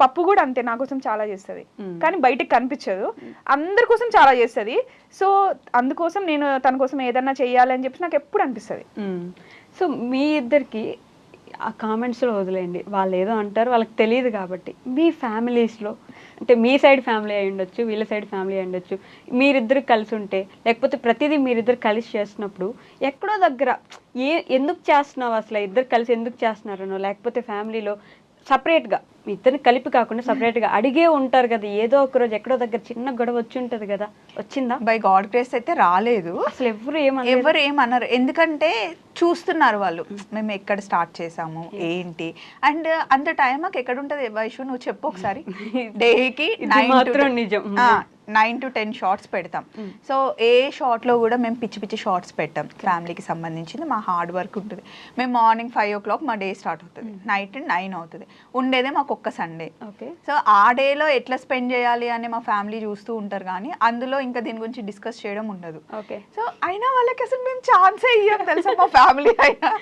పప్పు కూడా అంతే, నా కోసం చాలా చేస్తుంది, కానీ బయటకు కనిపించదు, అందరి కోసం చాలా చేస్తుంది. సో అందుకోసం నేను తన కోసం ఏదన్నా చెయ్యాలని చెప్పి నాకు ఎప్పుడు అనిపిస్తుంది. సో మీ ఇద్దరికి ఆ కామెంట్స్లో వదిలేయండి, వాళ్ళు ఏదో అంటారు, వాళ్ళకి తెలియదు కాబట్టి మీ ఫ్యామిలీస్లో, అంటే మీ సైడ్ ఫ్యామిలీ అయి ఉండొచ్చు, వీళ్ళ సైడ్ ఫ్యామిలీ అయి ఉండొచ్చు, మీరిద్దరు కలిసి ఉంటే, లేకపోతే ప్రతిదీ మీరిద్దరు కలిసి చేస్తున్నప్పుడు ఎక్కడో దగ్గర ఎందుకు చేస్తున్నావు, అసలు ఇద్దరు కలిసి ఎందుకు చేస్తున్నారనో, లేకపోతే ఫ్యామిలీలో సపరేట్గా మీ ఇద్దరిని కలిపి కాకుండా సపరేట్గా అడిగే ఉంటారు కదా, ఏదో ఒక రోజు ఎక్కడో దగ్గర చిన్న గొడవ వచ్చి ఉంటుంది కదా, వచ్చిందా? బై గాడ్ గ్రేస్ అయితే రాలేదు. అసలు ఎవరు ఏమన్నారు, ఎందుకంటే చూస్తున్నారు వాళ్ళు మేము ఎక్కడ స్టార్ట్ చేసాము ఏంటి. అండ్ అంత టైం మాకు ఎక్కడ ఉంటుంది వైషు, నువ్వు చెప్పు ఒకసారి. డేకి మాత్రం నిజం 9 to 10 షార్ట్స్ పెడతాం. సో ఏ షార్ట్లో కూడా మేము పిచ్చి పిచ్చి షార్ట్స్ పెట్టాం. ఫ్యామిలీకి సంబంధించింది మా హార్డ్ వర్క్ ఉంటుంది. మేము మార్నింగ్ 5 o'clock మా డే స్టార్ట్ అవుతుంది, నైట్ 9 అవుతుంది. ఉండేదే మాకు ఒక్క సండే. ఓకే. సో ఆ డేలో ఎట్లా స్పెండ్ చేయాలి అని మా ఫ్యామిలీ చూస్తూ ఉంటారు, కానీ అందులో ఇంకా దీని గురించి డిస్కస్ చేయడం ఉండదు. ఓకే. సో అయినా వాళ్ళకి అసలు మేము ఛాన్సే ఇయ్యం తెలుసా మా ఫ్యామిలీ అయినా.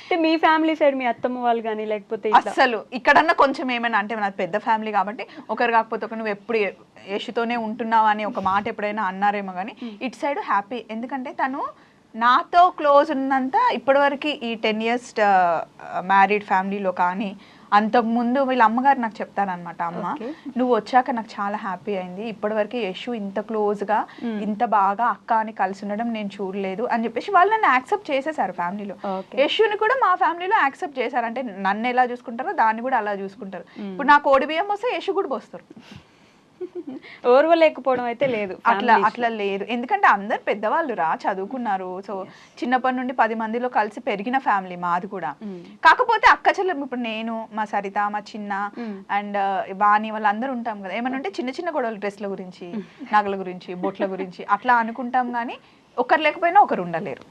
అంటే మీ ఫ్యామిలీ సైడ్ మీ అత్తమ్మ వాళ్ళు కానీ లేకపోతే అస్సలు ఇక్కడన్నా కొంచెం ఏమైనా అంటే నాది పెద్ద ఫ్యామిలీ కాబట్టి ఒకరు కాకపోతే ఒక నువ్వు ఎప్పుడు యశుతోనే ఉంటున్నావా అని ఒక మాట ఎప్పుడైనా అన్నారేమో, కానీ ఇటు సైడ్ హ్యాపీ. ఎందుకంటే తను నాతో క్లోజ్ ఉన్నంత ఇప్పటివరకు ఈ 10 years మ్యారీడ్ ఫ్యామిలీలో కానీ అంతకుముందు వీళ్ళ అమ్మగారు నాకు చెప్తారనమాట, అమ్మ నువ్వు వచ్చాక నాకు చాలా హ్యాపీ అయింది, ఇప్పటివరకు యశు ఇంత క్లోజ్గా ఇంత బాగా అక్క అని కలిసి ఉండడం నేను చూడలేదు అని చెప్పేసి వాళ్ళు నన్ను యాక్సెప్ట్ చేసేసారు ఫ్యామిలీలో. యశుని కూడా మా ఫ్యామిలీలో యాక్సెప్ట్ చేశారు. అంటే నన్ను ఎలా చూసుకుంటారో దాన్ని కూడా అలా చూసుకుంటారు. ఇప్పుడు నాకు కోడి బియ్యం వస్తే యశు కూడా పోస్తారు. ఓర్వలేకపోవడం అయితే లేదు, అట్లా లేదు. ఎందుకంటే అందరు పెద్దవాళ్ళు రా చదువుకున్నారు. సో చిన్నప్పటి నుండి 10 మందిలో కలిసి పెరిగిన ఫ్యామిలీ మాది కూడా. కాకపోతే అక్క చెల్లెలు ఇప్పుడు నేను, మా సరిత, మా చిన్న అండ్ వాణి వాళ్ళందరూ ఉంటాం కదా, ఏమన్నా ఉంటే చిన్న చిన్న గొడవలు డ్రెస్ల గురించి, నగల గురించి, బొట్ల గురించి అట్లా అనుకుంటాం, కానీ ఒకరు లేకపోయినా ఒకరు ఉండలేరు.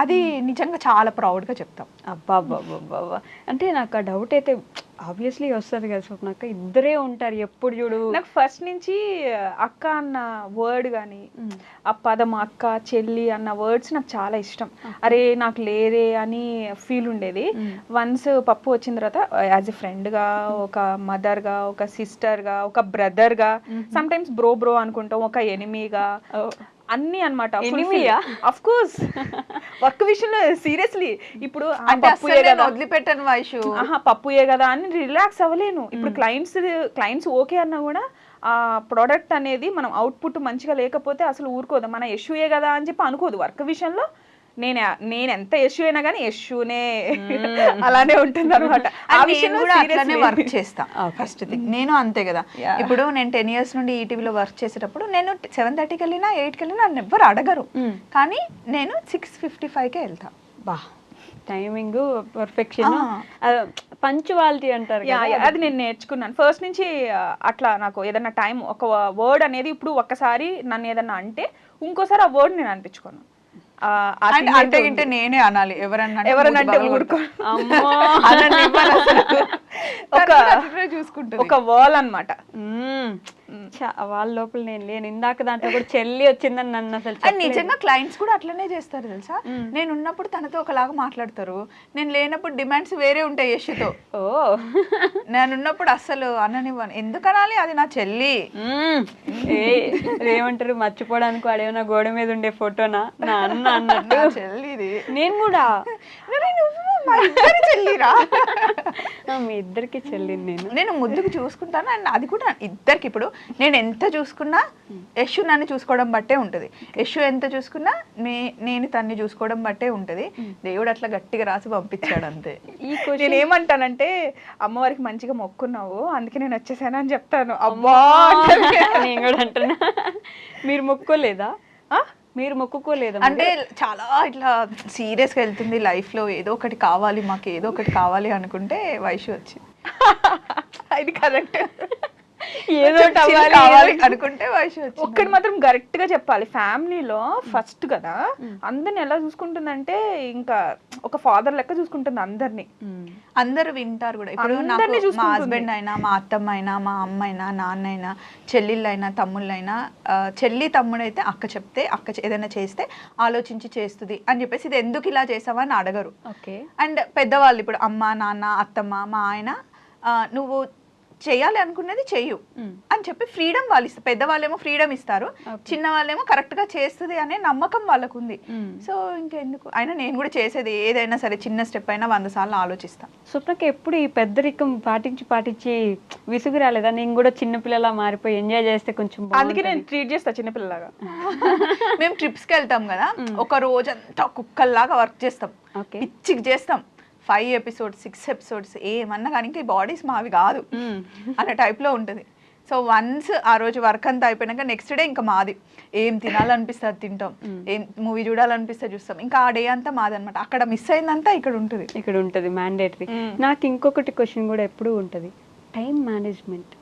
అది నిజంగా చాలా ప్రౌడ్గా చెప్తాం. అబ్బా అంటే నాకు ఆ డౌట్ అయితే ఆబ్వియస్లీ వస్తుంది కదా స్వప్నక్క, ఇద్దరే ఉంటారు ఎప్పుడు చూడు. నాకు ఫస్ట్ నుంచి అక్క అన్న వర్డ్ కానీ ఆ పదం అక్క చెల్లి అన్న వర్డ్స్ నాకు చాలా ఇష్టం. అరే నాకు లేరే అని ఫీల్ ఉండేది. వన్స్ పప్పు వచ్చిన తర్వాత యాజ్ ఎ ఫ్రెండ్గా, ఒక మదర్గా, ఒక సిస్టర్గా, ఒక బ్రదర్గా, సమ్ టైమ్స్ బ్రో అనుకుంటాం, ఒక ఎనిమీగా, అన్ని అనమాట. అఫ్ కోర్స్ వర్క్ విషయంలో సీరియస్లీ ఇప్పుడు వదిలిపెట్టాను వైషు, పప్పుయే కదా అని రిలాక్స్ అవ్వలేను. ఇప్పుడు క్లయింట్స్ ఓకే అన్నా కూడా ఆ ప్రోడక్ట్ అనేది మనం అవుట్పుట్ మంచిగా లేకపోతే అసలు ఊరుకోదు. మన యశుయే కదా అని చెప్పి అనుకోదు. వర్క్ విషయంలో నేను ఎంత యశు అయినా కానీ యశునే అలానే ఉంటుంది అనమాట. వర్క్ చేస్తా ఫస్ట్ థింగ్. నేను అంతే కదా, ఇప్పుడు నేను 10 years నుండి ఈటీవీలో వర్క్ చేసేటప్పుడు నేను 7:30కి వెళ్ళినా 8కి వెళ్ళినా నన్ను ఎవ్వరు అడగరు, కానీ నేను 6:55కే వెళ్తా. బా టైమింగ్ పర్ఫెక్షన్, పంచువాలిటీ అంటారు. అది నేను నేర్చుకున్నాను ఫస్ట్ నుంచి. అట్లా నాకు ఏదన్నా టైం ఒక వర్డ్ అనేది ఇప్పుడు ఒక్కసారి నన్ను ఏదన్నా అంటే ఇంకోసారి ఆ వర్డ్ నేను అనిపించుకోను. అంటే నేనే అనాలి, ఎవరన్నా ఊరుకో చూసుకుంటుంది. ఒక వాల్ అనమాట. వాళ్ళ లోపల నేను లేను. ఇందాక దాంట్లో కూడా చెల్లి వచ్చిందని నన్ను అసలు నిజంగా క్లయింట్స్ కూడా అట్లనే చేస్తారు తెలుసా. నేను ఉన్నప్పుడు తనతో ఒకలాగా మాట్లాడతారు, నేను లేనప్పుడు డిమాండ్స్ వేరే ఉంటాయి యశుతో. నేను ఉన్నప్పుడు అస్సలు అననివ్వను. ఎందుకు అనాలి, అది నా చెల్లి. ఏమంటారు, మర్చిపోవడానికి వాడేమన్నా గోడ మీద ఉండే ఫోటోనా నా అన్న అన్నట్టు చెల్లిది. నేను కూడా చెల్లిరా, మీ ఇద్దరికి చెల్లి. నేను ముద్దుకు చూసుకుంటాను. అండ్ అది కూడా ఇద్దరికి. ఇప్పుడు నేను ఎంత చూసుకున్నా యశు నన్ను చూసుకోవడం బట్టే ఉంటుంది, యశు ఎంత చూసుకున్నా నేను తన్ని చూసుకోవడం బట్టే ఉంటుంది. దేవుడు అట్లా గట్టిగా రాసి పంపించాడు అంతే. నేను ఏమంటానంటే, అమ్మవారికి మంచిగా మొక్కున్నావు అందుకే నేను వచ్చేసాను అని చెప్తాను. అబ్బా నేను కూడా అంటున్నా. మీరు మొక్కోలేదా? మీరు మొక్కుకోలేదు అంటే చాలా ఇట్లా సీరియస్గా వెళ్తుంది లైఫ్లో, ఏదో ఒకటి కావాలి మాకు, ఏదో ఒకటి కావాలి అనుకుంటే వైషు వచ్చింది. ఇది కరెక్ట్. ఏదో కావాలి అనుకుంటే వైషు వచ్చింది. ఒక్కటి మాత్రం కరెక్ట్ గా చెప్పాలి, ఫ్యామిలీలో ఫస్ట్ కదా అందరిని ఎలా చూసుకుంటుందంటే ఇంకా ఒక ఫాదర్ లెక్క చూసుకుంటుంది అందరినీ. అందరు వింటారు కూడా. ఇప్పుడు మా హస్బెండ్ అయినా, మా అత్తమ్మ అయినా, మా అమ్మ అయినా, నాన్న అయినా, చెల్లెళ్ళైనా, తమ్ముళ్ళైనా, చెల్లి తమ్ముడు అయితే అక్క చెప్తే, అక్క ఏదైనా చేస్తే ఆలోచించి చేస్తుంది అని చెప్పేసి ఇది ఎందుకు ఇలా చేసావా అని అడగరు. అండ్ పెద్దవాళ్ళు ఇప్పుడు అమ్మ, నాన్న, అత్తమ్మ, మా ఆయన, నువ్వు చేయాలి అనుకున్నది చెయ్యు అని చెప్పి ఫ్రీడమ్ వాళ్ళు ఇస్తారు. పెద్దవాళ్ళేమో ఫ్రీడమ్ ఇస్తారు, చిన్న వాళ్ళేమో కరెక్ట్ గా చేస్తుంది అనే నమ్మకం వాళ్ళకు ఉంది. సో ఇంకెందుకు, అయినా నేను కూడా చేసేది ఏదైనా సరే చిన్న స్టెప్ అయినా 100 సార్లు ఆలోచిస్తాను. స్వప్నకి ఎప్పుడు ఈ పెద్దరికం పాటించి విసుగు రాలేదా? నేను కూడా చిన్నపిల్లలా మారిపోయి ఎంజాయ్ చేస్తే కొంచెం, అందుకే నేను ట్రీట్ చేస్తా చిన్నపిల్లలాగా. మేము ట్రిప్స్కి వెళ్తాం కదా, ఒక రోజంతా కుక్కల్లాగా వర్క్ చేస్తాం, పిచ్చికి చేస్తాం. 5 ఎపిసోడ్స్ 6 ఎపిసోడ్స్ ఏమన్నా కానీ ఇంకా ఈ బాడీస్ మావి కాదు అనే టైప్లో ఉంటుంది. సో వన్స్ ఆ రోజు వర్క్ అంతా అయిపోయినాక నెక్స్ట్ డే ఇంకా మాది, ఏం తినాలనిపిస్తే అది తింటాం, ఏం మూవీ చూడాలనిపిస్తే చూస్తాం, ఇంకా ఆ డే అంతా మాది అనమాట. అక్కడ మిస్ అయిందంతా ఇక్కడ ఉంటుంది మ్యాండేటరీ. నాకు ఇంకొకటి క్వశ్చన్ కూడా ఎప్పుడూ ఉంటుంది, టైం మేనేజ్మెంట్.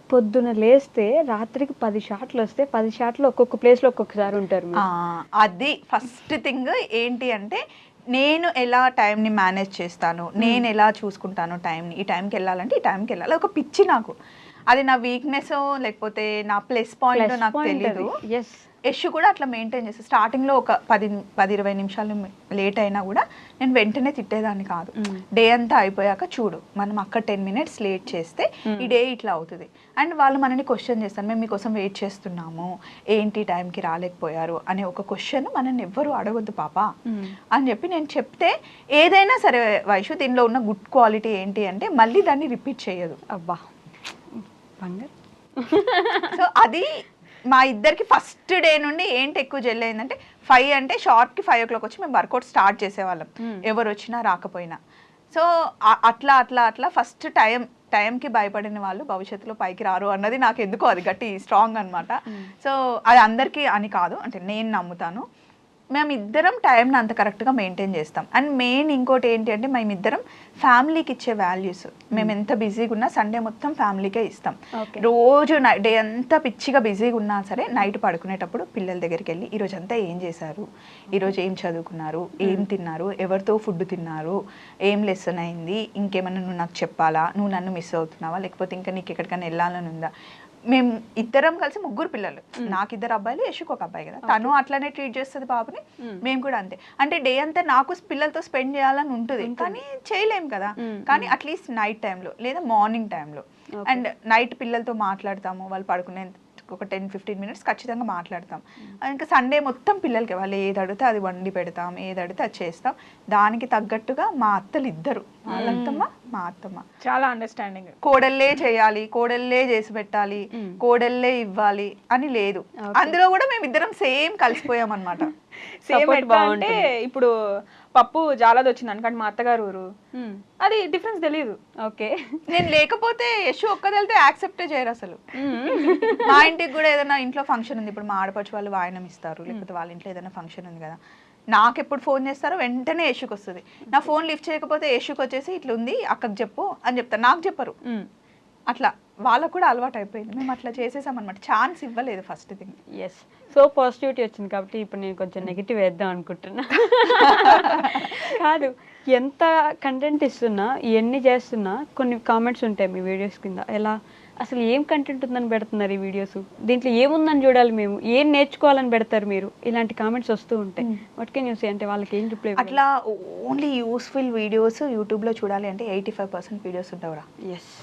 పొద్దున లేస్తే రాత్రికి 10 షాట్లు వస్తే 10 షాట్లు ఒక్కొక్క ప్లేస్లో ఒక్కొక్కసారి ఉంటారు మీరు. అది ఫస్ట్ థింగ్ ఏంటి అంటే నేను ఎలా టైంని మేనేజ్ చేస్తాను, నేను ఎలా చూసుకుంటాను టైంని, ఈ టైంకి వెళ్ళాలంటే ఈ టైంకి వెళ్ళాలి. ఒక పిచ్చి నాకు, అది నా వీక్నెస్ లేకపోతే నా ప్లస్ పాయింట్ నాకు తెలియదు. యశ్ కూడా అట్లా మెయింటైన్ చేస్తాను. స్టార్టింగ్లో ఒక 10-20 నిమిషాలు లేట్ అయినా కూడా నేను వెంటనే తిట్టేదాన్ని కాదు. డే అంతా అయిపోయాక చూడు మనం అక్కడ 10 మినిట్స్ లేట్ చేస్తే ఈ డే ఇట్లా అవుతుంది. అండ్ వాళ్ళు మనని క్వశ్చన్ చేస్తారు, మేము మీకోసం వెయిట్ చేస్తున్నాము, ఏంటి టైంకి రాలేకపోయారు అనే ఒక క్వశ్చన్ మనల్ని ఎవ్వరు అడగొద్దు పాప అని చెప్పి నేను చెప్తే, ఏదైనా సరే వైషు దీనిలో ఉన్న గుడ్ క్వాలిటీ ఏంటి అంటే మళ్ళీ దాన్ని రిపీట్ చేయదు. అబ్బా బంగారు. సో అది మా ఇద్దరికి ఫస్ట్ డే నుండి ఏంటి ఎక్కువ జెల్ అయిందంటే 5 అంటే షార్ట్కి 5 o'clock వచ్చి మేము వర్కౌట్ స్టార్ట్ చేసేవాళ్ళం, ఎవరు వచ్చినా రాకపోయినా. సో అట్లా ఫస్ట్ టైంకి భయపడిన వాళ్ళు భవిష్యత్తులో పైకి రారు అన్నది నాకు ఎందుకో అది గట్టి స్ట్రాంగ్ అనమాట. సో అది అందరికీ అని కాదు, అంటే నేను నమ్ముతాను. మేము ఇద్దరం టైంని అంత కరెక్ట్గా మెయింటైన్ చేస్తాం. అండ్ మెయిన్ ఇంకోటి ఏంటి అంటే మేమిద్దరం ఫ్యామిలీకి ఇచ్చే వాల్యూస్, మేము ఎంత బిజీగా ఉన్నా సండే మొత్తం ఫ్యామిలీకే ఇస్తాం. రోజు డే అంతా పిచ్చిగా బిజీగా ఉన్నా సరే నైట్ పడుకునేటప్పుడు పిల్లల దగ్గరికి వెళ్ళి ఈరోజు అంతా ఏం చేశారు, ఈరోజు ఏం చదువుకున్నారు, ఏం తిన్నారు, ఎవరితో ఫుడ్ తిన్నారు, ఏం లెసన్ అయింది, ఇంకేమన్నా నువ్వు నాకు చెప్పాలా, నువ్వు నన్ను మిస్ అవుతున్నావా, లేకపోతే ఇంకా నీకు ఎక్కడికైనా వెళ్ళాలని ఉందా. మేము ఇద్దరం కలిసి 3 పిల్లలు, నాకు 2 అబ్బాయిలు, యశుకు 1 అబ్బాయి కదా, తను అట్లానే ట్రీట్ చేస్తుంది బాబుని, మేము కూడా అంతే. అంటే డే అంతా నాకు పిల్లలతో స్పెండ్ చేయాలని ఉంటుంది కానీ చేయలేం కదా. కానీ అట్లీస్ట్ నైట్ టైంలో లేదా మార్నింగ్ టైంలో అండ్ నైట్ పిల్లలతో మాట్లాడతాము, వాళ్ళు పడుకునే ఒక 10-15 మినిట్స్ ఖచ్చితంగా మాట్లాడతాం. ఇంకా సండే మొత్తం పిల్లలకి వాళ్ళు ఏది అడిగితే అది వండి పెడతాం, ఏది అడిగితే అది చేస్తాం. దానికి తగ్గట్టుగా మా అత్తలు ఇద్దరు, వాళ్ళంతమ్మ మా అత్తమ్మ చాలా అండర్స్టాండింగ్. కోడళ్ళే చేయాలి, కోడళ్ళే చేసి పెట్టాలి, కోడళ్ళే ఇవ్వాలి అని లేదు. అందులో కూడా మేము ఇద్దరం సేమ్ కలిసిపోయాం అనమాట. సేమ్ అంటే ఇప్పుడు పప్పు జాలది వచ్చింది అనుకోండి మా అత్తగారు ఊరు, అది డిఫరెన్స్ తెలియదు. ఓకే, నేను లేకపోతే యశు ఒక్కదెళ్తే యాక్సెప్టే చేయరు అసలు. మా ఇంటికి కూడా ఏదైనా ఇంట్లో ఫంక్షన్ ఉంది, ఇప్పుడు మా ఆడపడుచు వాళ్ళు వాయనం ఇస్తారు, లేకపోతే వాళ్ళ ఇంట్లో ఏదైనా ఫంక్షన్ ఉంది కదా, నాకు ఎప్పుడు ఫోన్ చేస్తారో వెంటనే యశుకి వస్తుంది. నా ఫోన్ లిఫ్ట్ చేయకపోతే యశుకి వచ్చేసి ఇట్లా ఉంది అక్కకి చెప్పు అని చెప్తారు, నాకు చెప్పరు. అట్లా వాళ్ళకు కూడా అలవాటు అయిపోయింది. మేము అట్లా చేసేసాం అనమాట, ఛాన్స్ ఇవ్వలేదు first thing. Yes, so positivity వచ్చింది కాబట్టి ఇప్పుడు నేను కొంచెం నెగిటివ్ వేద్దాం అనుకుంటున్నా. కాదు, ఎంత కంటెంట్ ఇస్తున్నా ఎన్ని చేస్తున్నా కొన్ని కామెంట్స్ ఉంటాయి మీ వీడియోస్ కింద, ఎలా అసలు ఏం కంటెంట్ ఉందని పెడుతున్నారు ఈ వీడియోస్, దీంట్లో ఏముందని చూడాలి, మేము ఏం నేర్చుకోవాలని పెడతారు మీరు, ఇలాంటి కామెంట్స్ వస్తూ ఉంటాయి. వాట్ కెన్ యూ సే, అంటే వాళ్ళకి ఏం రిప్లై? అట్లా ఓన్లీ యూస్ఫుల్ వీడియోస్ యూట్యూబ్లో చూడాలి అంటే 85% వీడియోస్ ఉంటావురా. ఎస్,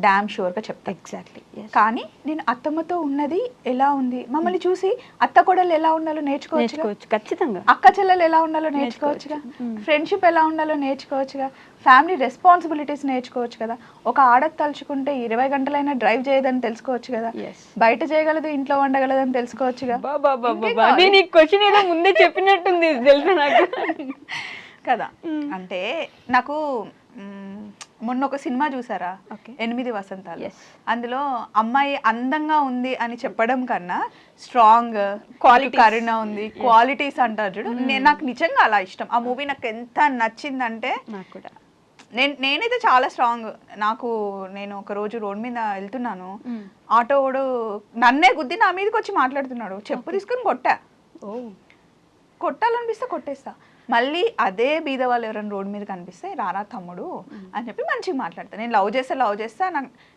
డామ్ షూర్గా చెప్తా. ఎగ్జాక్ట్లీ. కానీ నేను అత్తమ్మతో ఉన్నది ఎలా ఉంది, మమ్మల్ని చూసి అత్త కోడలు ఎలా ఉండాలో నేర్చుకోవచ్చు ఖచ్చితంగా, అక్క చెల్లెలు ఎలా ఉండాలో నేర్చుకోవచ్చుగా, ఫ్రెండ్షిప్ ఎలా ఉండాలో నేర్చుకోవచ్చుగా, ఫ్యామిలీ రెస్పాన్సిబిలిటీస్ నేర్చుకోవచ్చు కదా. ఒక ఆడకు తలుచుకుంటే 20 గంటలైనా డ్రైవ్ చేయదని తెలుసుకోవచ్చు కదా, బయట చేయగలదు ఇంట్లో వండగలదని తెలుసుకోవచ్చుగా. నేను ఈ క్వశ్చన్ ఏదో ముందే చెప్పినట్టుంది తెలుసా నాకు కదా. అంటే నాకు మొన్న ఒక సినిమా చూసారా, 8 వసంతాలు, అందులో అమ్మాయి అందంగా ఉంది అని చెప్పడం కన్నా స్ట్రాంగ్ క్వాలిటీ, కరుణ ఉంది, క్వాలిటీస్ అంటారు చూడు, నాకు నిజంగా అలా ఇష్టం. ఆ మూవీ నాకు ఎంత నచ్చిందంటే, నాకు కూడా నేనైతే చాలా స్ట్రాంగ్. నేను ఒక రోజు రోడ్ మీద వెళ్తున్నాను, ఆటో వాడు నన్నే గుద్ది నా మీదకి వచ్చి మాట్లాడుతున్నాడు, చెప్పు తీసుకుని కొట్టాలనిపిస్తే కొట్టేస్తా. మళ్ళీ అదే బీద వాళ్ళు ఎవరైనా రోడ్ మీద కనిపిస్తే రారా తమ్ముడు అని చెప్పి మంచిగా మాట్లాడతాను. నేను లవ్ చేస్తా,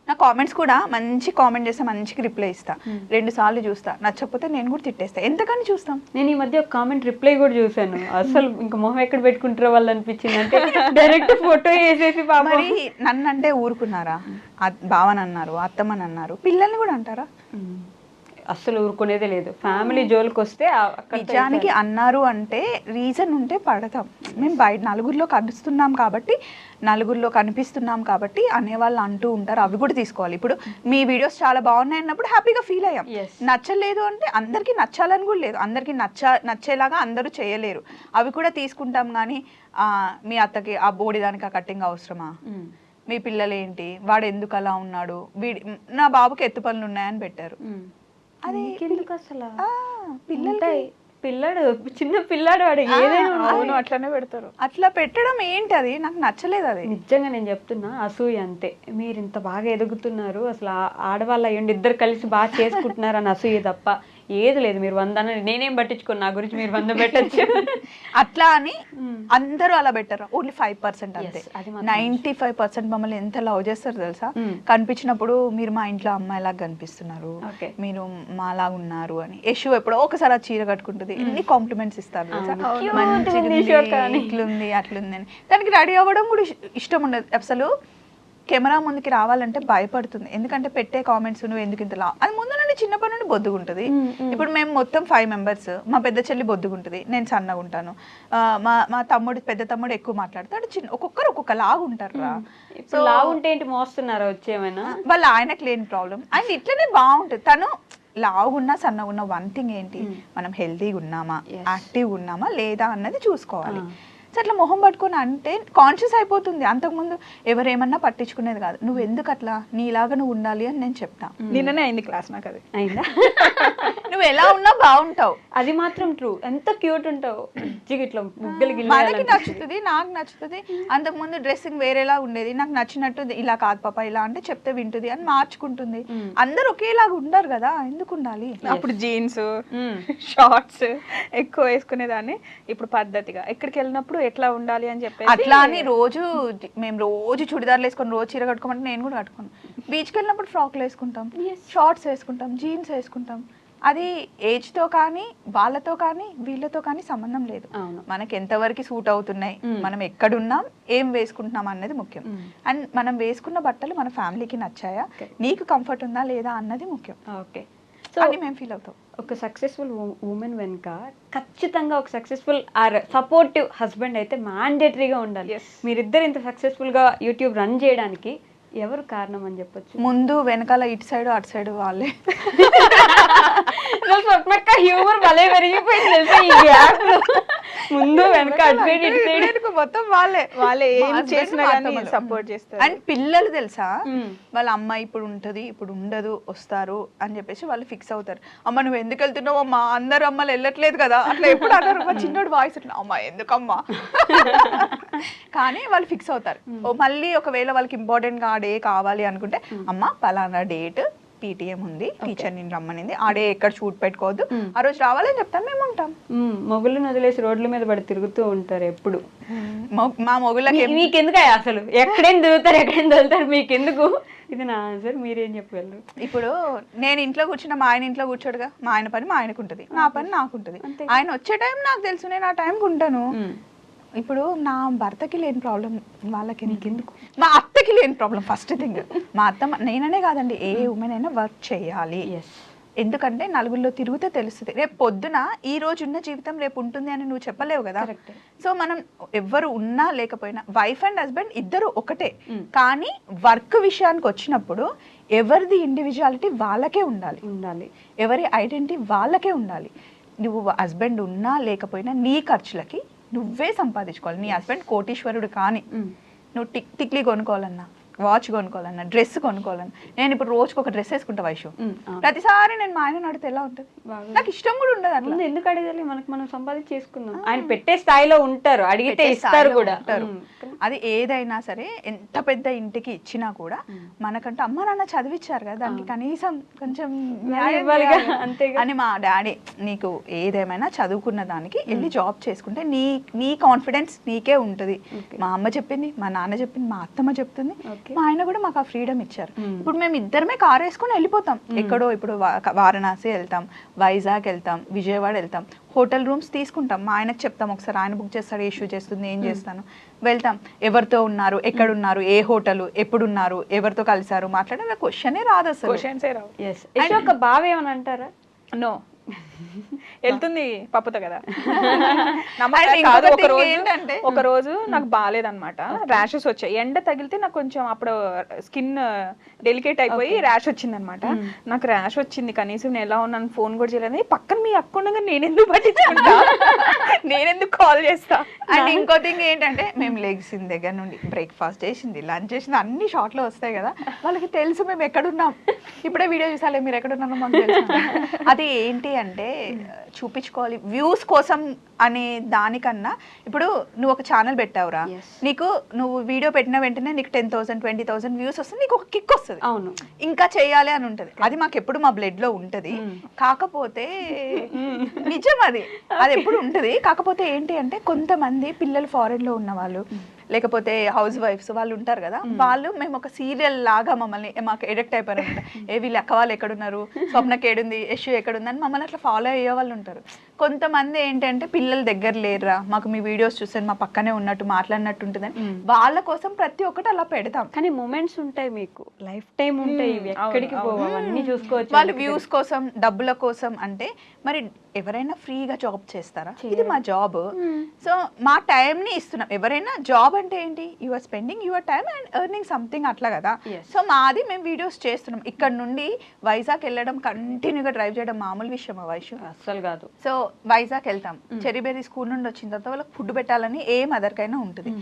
నా కామెంట్స్ కూడా మంచి కామెంట్ చేస్తే మంచిగా రిప్లై ఇస్తా, 2 సార్లు చూస్తా, నచ్చకపోతే నేను కూడా తిట్టేస్తా. ఎంతకని చూస్తాం. నేను ఈ మధ్య ఒక కామెంట్ రిప్లై కూడా చూసాను, అసలు ఇంకా మొహం ఎక్కడ పెట్టుకుంటారో వాళ్ళు అనిపించింది, అంటే డైరెక్ట్ ఫోటో వేసేసి. మరి నన్ను అంటే ఊరుకున్నారా, భావన అన్నారు, అత్తమ్మని అన్నారు, పిల్లల్ని కూడా అంటారా? అస్సలు ఊరుకునేదే లేదు. ఫ్యామిలీ జోలికి వస్తే నిజానికి అన్నారు అంటే రీజన్ ఉంటే పడతాం. మేము బయట నలుగురిలో కనిపిస్తున్నాం కాబట్టి అనేవాళ్ళు అంటూ ఉంటారు, అవి కూడా తీసుకోవాలి. ఇప్పుడు మీ వీడియోస్ చాలా బాగున్నాయి అన్నప్పుడు హ్యాపీగా ఫీల్ అయ్యాం. నచ్చలేదు అంటే అందరికీ నచ్చాలని కూడా లేదు, అందరికీ నచ్చేలాగా అందరూ చేయలేరు, అవి కూడా తీసుకుంటాం. కానీ మీ అత్తకి ఆ బోడిదానికి ఆ కట్టింగ్ అవసరమా, మీ పిల్లలు ఏంటి, వాడు ఎందుకు అలా ఉన్నాడు, నా బాబుకి ఎత్తు పనులు ఉన్నాయని పెట్టారు. అది ఎందుకు అసలు పిల్లలు పిల్లాడు చిన్న పిల్లాడు వాడు ఏదైనా అవును అట్లనే పెడతారు. అట్లా పెట్టడం ఏంటి, అది నాకు నచ్చలేదు. అది నిజంగా నేను చెప్తున్నా, అసూయ అంతే. మీరు ఇంత బాగా ఎదుగుతున్నారు, అసలు ఆడవాళ్ళు అయ్యండి ఇద్దరు కలిసి బాగా చేసుకుంటున్నారు అని అసూయ తప్ప ఏది లేదు. మీరు 100 నేనేం పట్టించుకోను, నా గురించి మీరు 100 పెట్టచ్చు. అట్లా అని అందరూ అలా పెట్టారు, ఓన్లీ 5% అంతే. 95% మమ్మల్ని ఎంత లవ్ చేస్తారు తెలుసా. కనిపించినప్పుడు మీరు మా ఇంట్లో అమ్మాయిలాగా కనిపిస్తున్నారు, మీరు మాలాగా ఉన్నారు అని. యశు ఎప్పుడో ఒకసారి ఆ చీర కట్టుకుంటుంది, ఎన్ని కాంప్లిమెంట్స్ ఇస్తారు తెలుసా, ఇట్లుంది అట్లుంది అని. దానికి రెడీ అవ్వడం కూడా ఇష్టం ఉండదు అసలు. కెమెరా ముందుకి రావాలంటే భయపడుతుంది, ఎందుకంటే పెట్టే కామెంట్స్ నువ్వు ఎందుకు ఇంతలా, అది ముందు నుండి చిన్నప్పటి నుండి బొద్దుగుంటుంది. ఇప్పుడు మేము మొత్తం 5 members, మా పెద్ద చెల్లి బొద్దుగుంటుంది, నేను సన్నగా ఉంటాను, మా పెద్ద తమ్ముడు ఎక్కువ మాట్లాడతాడు, ఒక్కొక్కరు ఒక్కొక్క లాగా ఉంటారు. సో లావు ఉంటే ఏంటి మోస్తున్నారా వచ్చేమైనా, వాళ్ళు ఆయనకు లేని ప్రాబ్లం, అండ్ ఇట్లనే బాగుంటుంది. తను లావున్నా సన్నగున్నా వన్ థింగ్ ఏంటి, మనం హెల్తీగా ఉన్నామా, యాక్టివ్గా ఉన్నామా లేదా అన్నది చూసుకోవాలి. అట్లా మొహం పట్టుకొని అంటే కాన్షియస్ అయిపోతుంది. అంతకుముందు ఎవరేమన్నా పట్టించుకునేది కాదు. నువ్వు ఎందుకు అట్లా, నీలాగా నువ్వు ఉండాలి అని నేను చెప్తా. నిన్ననే అయింది క్లాస్, నాకు అది అయిందా. నువ్వు ఎలా ఉన్నా బాగుంటావు, అది మాత్రం ట్రూ. ఎంత క్యూట్ ఉంటావు, ఇట్లా మనకి నచ్చుతుంది, నాకు నచ్చుతుంది. అంతకుముందు డ్రెస్సింగ్ వేరేలా ఉండేది, నాకు నచ్చినట్టు ఇలా కాదు పాప ఇలా అంటే చెప్తే వింటుంది అని మార్చుకుంటుంది. అందరు ఒకేలాగా ఉండరు కదా, ఎందుకు ఉండాలి. అప్పుడు జీన్స్ షార్ట్స్ ఎక్కువ వేసుకునేదాన్ని, ఇప్పుడు పద్ధతిగా ఎక్కడికి వెళ్ళినప్పుడు ఎట్లా ఉండాలి అని చెప్పి అట్లా అని మేము రోజు చుడిదార్లు వేసుకొని రోజు చీర కట్టుకోమంటే నేను కూడా కట్టుకోను. బీచ్కి వెళ్ళినప్పుడు ఫ్రాక్లు వేసుకుంటాం, షార్ట్స్ వేసుకుంటాం, జీన్స్ వేసుకుంటాం. అది ఏజ్ తో కానీ వాళ్ళతో కానీ వీళ్ళతో కానీ సంబంధం లేదు. మనకి ఎంతవరకు సూట్ అవుతున్నాయి, మనం ఎక్కడున్నాం, ఏం వేసుకుంటున్నాం అన్నది ముఖ్యం. అండ్ మనం వేసుకున్న బట్టలు మన ఫ్యామిలీకి నచ్చాయా, నీకు కంఫర్ట్ ఉందా లేదా అన్నది ముఖ్యం. ఓకే, అని మేము ఫీల్ అవుతాం. ఒక సక్సెస్ఫుల్ ఉమెన్ వెనుక ఖచ్చితంగా ఒక సక్సెస్ఫుల్ ఆర్ సపోర్టివ్ హస్బెండ్ అయితే మ్యాండేటరీగా ఉండాలి. మీరిద్దరు ఇంత సక్సెస్ఫుల్ గా యూట్యూబ్ రన్ చేయడానికి ఎవరు కారణం అని చెప్పొచ్చు? ముందు వెనకాల ఇటు సైడ్ అటు సైడ్ వాళ్ళే. హ్యూమర్ భలే పెరిగిపోయింది తెలుసా ఈ గ్యాప్ లో. ముందు వెనక అటు సైడ్ ఇటు సైడ్ మొత్తం వాళ్ళే ఏం చేసినా కానీ సపోర్ట్ చేస్తారు. అండ్ పిల్లలు తెలుసా, వాళ్ళ అమ్మాయి ఇప్పుడు ఉంటది ఇప్పుడు ఉండదు వస్తారు అని చెప్పేసి వాళ్ళు ఫిక్స్ అవుతారు. అమ్మ నువ్వు ఎందుకు వెళ్తున్నావు అమ్మా, అందరు అమ్మలు వెళ్ళట్లేదు కదా అట్లా ఎప్పుడు అన్నారు. మా చిన్నోడు వాయిస్ అట్లా అమ్మా ఎందుకమ్మా కానీ వాళ్ళు ఫిక్స్ అవుతారు. మళ్ళీ ఒకవేళ వాళ్ళకి ఇంపార్టెంట్ గా డే కావాలి అనుకుంటే అమ్మ పలానా డేట్ పీటీఎం ఉంది, టీచర్ నేను రమ్మనింది, ఆ డే ఎక్కడ షూట్ పెట్టుకోవద్దు, ఆ రోజు రావాలని చెప్తాను, మేము ఉంటాం. మొగుళ్ళని వదిలేసి రోడ్ల మీద పడి తిరుగుతూ ఉంటారు ఎప్పుడు. మా మొగుళ్ళకి మీకెందుకు అసలు ఎక్కడేం తిరుగుతారు మీకెందుకు? ఇది నా ఆన్సర్, మీరేం చెప్పగలరు? ఇప్పుడు నేను ఇంట్లో కూర్చున్నా, మా ఆయన ఇంట్లో కూర్చోడుగా, మా ఆయన పని మా ఆయనకు ఉంటుంది, నా పని నాకు ఉంటుంది. ఆయన వచ్చే టైం నాకు తెలుసు, నేను ఆ టైంకి ఉంటాను. ఇప్పుడు నా భర్తకి లేని ప్రాబ్లం వాళ్ళకి నీకెందుకు, మా అత్తకి లేని ప్రాబ్లం. ఫస్ట్ థింగ్ మా అత్త, నేననే కాదండి ఏ ఉమెన్ అయినా వర్క్ చేయాలి. ఎందుకంటే నలుగురిలో తిరిగితే తెలుస్తుంది. రేపు పొద్దున ఈ రోజు ఉన్న జీవితం రేపు ఉంటుంది అని నువ్వు చెప్పలేవు కదా. సో మనం ఎవ్వరు ఉన్నా లేకపోయినా వైఫ్ అండ్ హస్బెండ్ ఇద్దరు ఒకటే. కానీ వర్క్ విషయానికి వచ్చినప్పుడు ఎవరిది ఇండివిజువాలిటీ వాళ్ళకే ఉండాలి, ఎవరి ఐడెంటిటీ వాళ్ళకే ఉండాలి. నువ్వు హస్బెండ్ ఉన్నా లేకపోయినా నీ ఖర్చులకి నువ్వే సంపాదించుకోవాలి. నీ హస్బెండ్ కోటీశ్వరుడు కానీ నువ్వు టిక్లీ కొనుక్కోవాలన్నా, వాచ్ కొనుక్కోవాలన్నా, డ్రెస్ కొనుక్కోవాలన్నా, నేను ఇప్పుడు రోజుకి ఒక డ్రెస్ వేసుకుంటా వైషు, ప్రతిసారి నేను మా ఆయన అడిగితే ఎలా ఉంటుంది, నాకు ఇష్టం కూడా ఉండదు. అట్లా ఎందుకు అడగాలి, మనకు మనం సంపాదించి చేసుకుందాం. ఆయన పెట్టే స్థాయిలో ఉంటారు, అడిగితే ఇస్తారు కూడా. అది ఏదైనా సరే ఎంత పెద్ద ఇంటికి ఇచ్చినా కూడా మనకంటే అమ్మ నాన్న చదివిచ్చారు కదా, దానికి కనీసం కొంచెం అని మా డాడీ నీకు ఏదేమైనా చదువుకున్న దానికి వెళ్ళి జాబ్ చేసుకుంటే నీ కాన్ఫిడెన్స్ నీకే ఉంటుంది. మా అమ్మ చెప్పింది, మా నాన్న చెప్పింది, మా అత్తమ్మ చెప్తుంది, మా ఆయన కూడా మాకు ఆ ఫ్రీడమ్ ఇచ్చారు. ఇప్పుడు మేము ఇద్దరమే కార్ వేసుకొని వెళ్ళిపోతాం ఎక్కడో. ఇప్పుడు వారణాసి వెళ్తాం, వైజాగ్ వెళ్తాం, విజయవాడ వెళ్తాం, హోటల్ రూమ్స్ తీసుకుంటాం. మా ఆయనకు చెప్తాం, ఒకసారి ఆయన బుక్ చేస్తాడు, ఇష్యూ చేస్తుంది, ఏం చేస్తాను, వెళ్తాం. ఎవరితో ఉన్నారు, ఎక్కడున్నారు, ఏ హోటల్, ఎప్పుడున్నారు, ఎవరితో కలిసారు మాట్లాడే క్వశ్చనే రాదు అసలు. క్వశ్చన్సే రావు. ఒక బావ ఏమని అంటారా? నో, వెళ్తుంది పప్పుతో కదా. కాదు, ఒక రోజు నాకు బాగాలేదన్నమాట, ర్యాషెస్ వచ్చాయి. ఎండ తగిలితే నాకు కొంచెం అప్పుడు స్కిన్ డెలికేట్ అయిపోయి ర్యాష్ వచ్చింది అనమాట. నాకు ర్యాష్ వచ్చింది, కనీసం నేను ఎలా ఉన్నాను ఫోన్ కూడా చేయలేదు. పక్కన మీ అక్క ఉండగా నేనెందుకు పట్టించుకుంటా, నేనెందుకు కాల్ చేస్తా. అండ్ ఇంకో థింగ్ ఏంటంటే, మేము లెగ్సిన దగ్గర నుండి బ్రేక్ఫాస్ట్ చేసింది, లంచ్ చేసింది, అన్ని షార్ట్లో వస్తాయి కదా, వాళ్ళకి తెలుసు మేము ఎక్కడున్నాం. ఇప్పుడే వీడియో చూసాలే మీరు ఎక్కడున్నారో మాకు తెలుసు. అది ఏంటి అంటే చూపించుకోవాలి వ్యూస్ కోసం అనే దానికన్నా, ఇప్పుడు నువ్వు ఒక ఛానల్ పెట్టావురా, నీకు నువ్వు వీడియో పెట్టిన వెంటనే నీకు 10,000 20,000 వ్యూస్ వస్తుంది, నీకు ఒక కిక్ వస్తుంది, అవును ఇంకా చేయాలి అని ఉంటుంది. అది మాకు ఎప్పుడు మా బ్లడ్ లో ఉంటది. కాకపోతే నిజం అది ఎప్పుడు ఉంటది. కాకపోతే ఏంటి అంటే, కొంతమంది పిల్లలు ఫారెన్ లో ఉన్న వాళ్ళు, లేకపోతే హౌస్ వైఫ్స్ వాళ్ళు ఉంటారు కదా, వాళ్ళు మేము ఒక సీరియల్ లాగా మమ్మల్ని మాకు ఎడిక్ట్ అయిపోయారంట. వీళ్ళు అక్క వాళ్ళు ఎక్కడున్నారు, స్వప్నకి ఏడుంది, యశు ఎక్కడుంది అని మమ్మల్ని అట్లా ఫాలో అయ్యే వాళ్ళు ఉంటారు. కొంతమంది ఏంటంటే, పిల్లల దగ్గర లేరురా, మాకు మీ వీడియోస్ చూసాను, మా పక్కనే ఉన్నట్టు మాట్లాడినట్టు ఉంటుందని వాళ్ళ కోసం ప్రతి ఒక్కటి అలా పెడతాం. కానీ మూమెంట్స్ ఉంటాయి, మీకు లైఫ్ టైం ఉంటాయి, ఎక్కడికి పోవన్నీ చూసుకోవచ్చు. వాళ్ళు వ్యూస్ కోసం, డబ్బుల కోసం అంటే, మరి ఎవరైనా ఫ్రీగా జాబ్ చేస్తారా? ఇది మా జాబ్. సో మా టైం ని ఇస్తున్నాం. ఎవరైనా జాబ్ అంటే ఏంటి, you are spending your time and earning something అట్లా కదా. సో మాది మేము వీడియోస్ చేస్తున్నాం. ఇక్కడ నుండి వైజాగ్ వెళ్ళడం, కంటిన్యూగా డ్రైవ్ చేయడం మామూలు విషయం వైషు అస్సలు కాదు. సో వైజాగ్ వెళ్తాం, చెరీబెర్రీ స్కూల్ నుండి వచ్చిన తర్వాత వాళ్ళకి ఫుడ్ పెట్టాలని ఏ మదర్కైనా ఉంటుంది.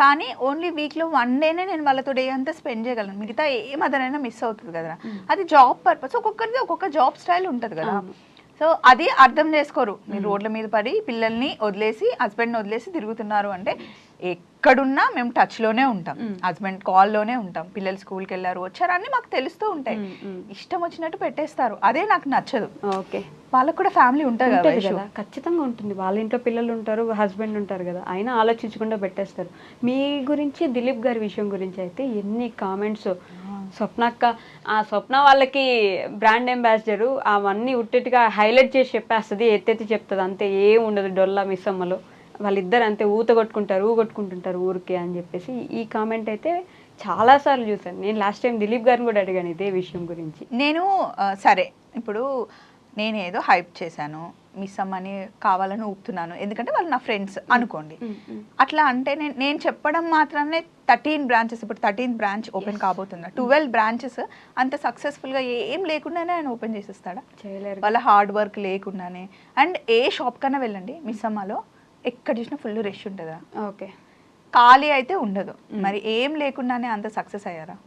కానీ ఓన్లీ వీక్లో 1 డేనే నేను వాళ్ళతో డే అంతా స్పెండ్ చేయగలను, మిగతా ఏ మదర్ అయినా మిస్ అవుతుంది కదా. అది జాబ్ పర్పస్, ఒక్కొక్కరిది ఒక్కొక్క జాబ్ స్టైల్ ఉంటుంది కదా. సో అది అర్థం చేసుకోరు. మీరు రోడ్ల మీద పడి పిల్లల్ని వదిలేసి, హస్బెండ్ని వదిలేసి తిరుగుతున్నారు అంటే, ఎక్కడున్నా మేము టచ్లోనే ఉంటాం, హస్బెండ్ కాల్లోనే ఉంటాం, పిల్లలు స్కూల్కి వెళ్ళారు వచ్చారు అన్నీ మాకు తెలుస్తూ ఉంటాయి. ఇష్టం వచ్చినట్టు పెట్టేస్తారు, అదే నాకు నచ్చదు. ఓకే, వాళ్ళకు కూడా ఫ్యామిలీ ఉంటుంది కదా. ఖచ్చితంగా ఉంటుంది, వాళ్ళ ఇంట్లో పిల్లలు ఉంటారు, హస్బెండ్ ఉంటారు కదా, అయినా ఆలోచించకుండా పెట్టేస్తారు. మీ గురించి, దిలీప్ గారి విషయం గురించి అయితే ఎన్ని కామెంట్స్. స్వప్నక్క, ఆ స్వప్న వాళ్ళకి బ్రాండ్ అంబాసిడరు, అవన్నీ ఉట్టేట్టుగా హైలైట్ చేసి చెప్పేస్తుంది, ఎత్తెత్తి చెప్తుంది, అంతే ఏం ఉండదు డొల్లా మిస్ అమ్మలో. వాళ్ళిద్దరు అంతే ఊగొట్టుకుంటుంటారు ఊరికే అని చెప్పేసి ఈ కామెంట్ అయితే చాలాసార్లు చూసాను నేను. లాస్ట్ టైం దిలీప్ గారిని కూడా అడిగాను ఇదే విషయం గురించి. నేను సరే, ఇప్పుడు నేనేదో హైప్ చేశాను, మిస్ అమ్మని కావాలని ఊపుతున్నాను, ఎందుకంటే వాళ్ళు నా ఫ్రెండ్స్ అనుకోండి. అట్లా అంటే నేను చెప్పడం మాత్రమే 13 బ్రాంచెస్, ఇప్పుడు 13th బ్రాంచ్ ఓపెన్ కాబోతున్నా. 12 బ్రాంచెస్ అంత సక్సెస్ఫుల్గా ఏం లేకుండానే ఆయన ఓపెన్ చేసేస్తాడా? చేయలేరు. వాళ్ళ హార్డ్ వర్క్ లేకుండానే. అండ్ ఏ షాప్ కన్నా వెళ్ళండి మిస్ అమ్మలో, ఎక్కడ చూసినా ఫుల్ రష్ ఉంటుందా? ఓకే, ఖాళీ అయితే ఉండదు. మరి ఏం లేకుండానే అంత సక్సెస్ అయ్యారా?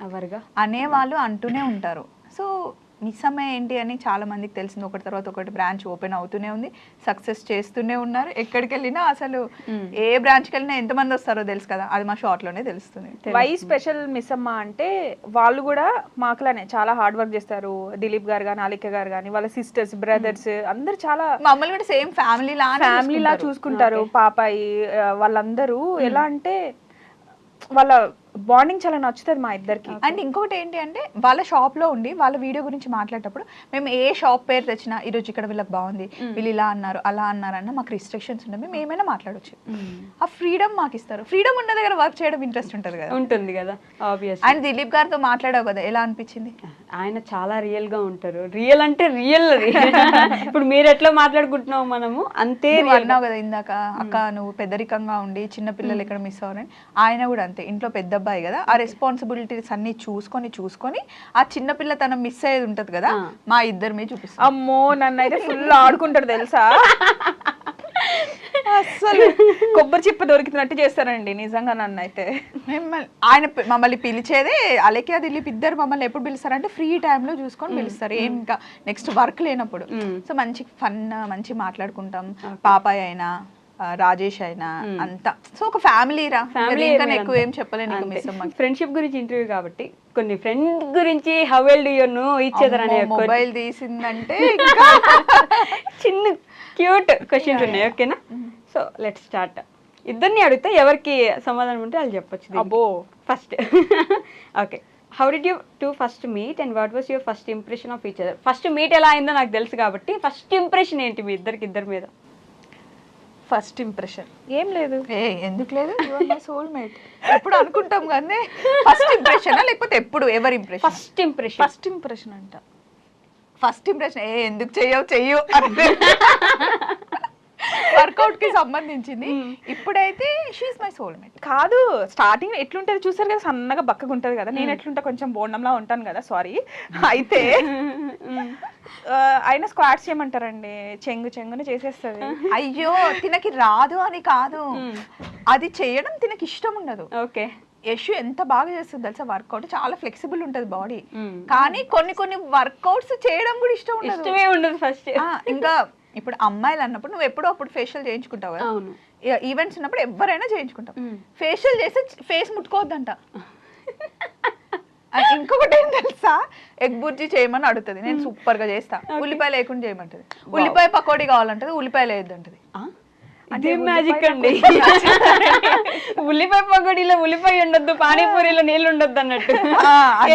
ఎవరుగా అనేవాళ్ళు అంటూనే ఉంటారు. సో మిస్ అమ్మ ఏంటి అని చాలా మందికి తెలిసింది. ఒకటి తర్వాత ఒకటి బ్రాంచ్ ఓపెన్ అవుతూనే ఉంది, సక్సెస్ చేస్తూనే ఉన్నారు. ఎక్కడికి వెళ్ళినా అసలు ఏ బ్రాంచ్కి వెళ్ళినా ఎంతమంది వస్తారో తెలుసు కదా, అది మా షార్ట్లోనే తెలుస్తుంది. వై స్పెషల్ మిస్ అమ్మ అంటే, వాళ్ళు కూడా మాకులానే చాలా హార్డ్ వర్క్ చేస్తారు. దిలీప్ గారు కానీ, అలిక గారు కానీ, వాళ్ళ సిస్టర్స్, బ్రదర్స్ అందరు చాలా మమ్మల్ని కూడా సేమ్ ఫ్యామిలీ లా చూసుకుంటారు. పాపాయి వాళ్ళందరూ ఎలా అంటే, వాళ్ళ బాండింగ్ చాలా నచ్చుతుంది మా ఇద్దరికి. అండ్ ఇంకొకటి ఏంటి అంటే, వాళ్ళ షాప్ లో ఉండి వాళ్ళ వీడియో గురించి మాట్లాడేటప్పుడు మేము ఏ షాప్ పేరు తెచ్చినా, ఈరోజు ఇక్కడ వీళ్ళకి బాగుంది, వీళ్ళు ఇలా అన్నారు అలా అన్నారు అన్న మాకు రిస్ట్రిక్షన్స్ ఉన్నాయి, మేము ఏమైనా మాట్లాడొచ్చు. ఆ ఫ్రీడమ్ మాకు ఇస్తారు. ఫ్రీడమ్ ఉన్న దగ్గర వర్క్ చేయడం ఇంట్రెస్ట్ ఉంటుంది కదా. ఉంటుంది కదా, ఆబ్వియస్. అండ్ దిలీప్ గారితో మాట్లాడావు కదా, ఎలా అనిపించింది? ఆయన చాలా రియల్ గా ఉంటారు. రియల్ అంటే రియల్. ఇప్పుడు మీరు ఎట్లా మాట్లాడుకుంటున్నావు మనము అంతే అన్నావు కదా ఇందాక, అక్క నువ్వు పెద్దరికంగా ఉండి చిన్న పిల్లలు ఎక్కడ మిస్ అవ్వరని. ఆయన కూడా అంతే, ఇంట్లో పెద్ద అబ్బాయి కదా, ఆ రెస్పాన్సిబిలిటీస్ అన్ని చూసుకొని ఆ చిన్న పిల్ల తన మిస్ అయ్యేది ఉంటది కదా, మా ఇద్దరి మీద చూపిస్తాం. అమ్మో, నన్ను అయితే ఫుల్ ఆడుకుంటాడు తెలుసా, అసలు కొబ్బరి చిప్ప దొరికినట్టు చేస్తారండి నిజంగా నన్ను అయితే. ఆయన మమ్మల్ని పిలిచేదే, అలెకియా దిలీప్ ఇద్దరు మమ్మల్ని ఎప్పుడు పిలుస్తారంటే ఫ్రీ టైంలో చూసుకొని పిలుస్తారు, ఏం ఇంకా నెక్స్ట్ వర్క్ లేనప్పుడు. సో మంచి ఫన్, మంచి మాట్లాడుకుంటాం. పాపాయ్ అయినా, రాజేష్ అయినా అంతా. సో ఒక ఫ్యామిలీ రా, ఎక్కువ ఏం చెప్పలేను. ఫ్రెండ్షిప్ గురించి ఇంటర్వ్యూ కాబట్టి కొన్ని ఫ్రెండ్ గురించి how well do you know each other అనే మొబైల్ తీసిందంటే చిన్న క్యూట్ క్వశ్చన్స్ ఉన్నాయి, ఓకేనా? So let's start. ఇద్దరిని అడిగితే ఎవరికి సమాధానం ఉంటే వాళ్ళు చెప్పొచ్చు. అబ్బో, first okay, how did you two first meet and what was your first impression of each other? First meet ఎలా అయిందో నాకు తెలుసు కాబట్టి ఫస్ట్ ఇంప్రెషన్ ఏంటి మీ ఇద్దరి మీద? ఫస్ట్ ఇంప్రెషన్ ఏం లేదు. ఎందుకు లేదు, సోల్మేట్ ఎప్పుడు అనుకుంటాం కానీ ఫస్ట్ ఇంప్రెషన్ లేకపోతే ఎప్పుడు ఎవరి impression? First impression. First impression అంట. ఫస్ట్ ఇంప్రెషన్ ఎందుకు చెయ్యవు వర్కౌట్ కి సంబంధించింది. ఇప్పుడైతే షీఈస్ మై సోల్మేట్. కాదు, స్టార్టింగ్ ఎట్లుంటది చూసారు కదా, సన్నగా బక్కగా ఉంటది కదా, నేను ఎట్లుంటా కొంచెం బోండంలా ఉంటాను కదా, సారీ. అయితే ఆయన స్క్వాట్స్ చేయమంటారండి, చెంగుని చేసేస్తుంది. అయ్యో తినకి రాదు అని కాదు, అది చేయడం తినకి ఇష్టం ఉండదు. ఓకే, యశు ఎంత బాగా చేస్తుంది తెలుసా వర్కౌట్, చాలా ఫ్లెక్సిబుల్ ఉంటది బాడీ. కానీ కొన్ని వర్కౌట్స్ చేయడం కూడా ఇష్టమే ఉండదు ఫస్ట్. ఇంకా ఇప్పుడు అమ్మాయిలు అన్నప్పుడు నువ్వు ఎప్పుడో అప్పుడు ఫేషియల్ చేయించుకుంటావు కదా, అవును. ఈవెంట్స్ ఉన్నప్పుడు ఎవరైనా చేయించుకుంటాం. ఫేషియల్ చేసి ఫేస్ ముట్టుకోవద్దంట. ఇంకొకటి ఏం తెలుసా, ఎగ్ బుర్జీ చేయమని అడుగుతుంది, నేను సూపర్ గా చేస్తా. ఉల్లిపాయ లేకుండా చేయమంటది, ఉల్లిపాయ పకోడీ కావాలంటది, ఉల్లిపాయ లేదంటది. అదే మ్యాజిక్ అండి. ఉల్లిపాయ పకోడీలో ఉల్లిపాయ ఉండొద్దు, పానీపూరిలో నీళ్ళు ఉండొద్దు అన్నట్టు.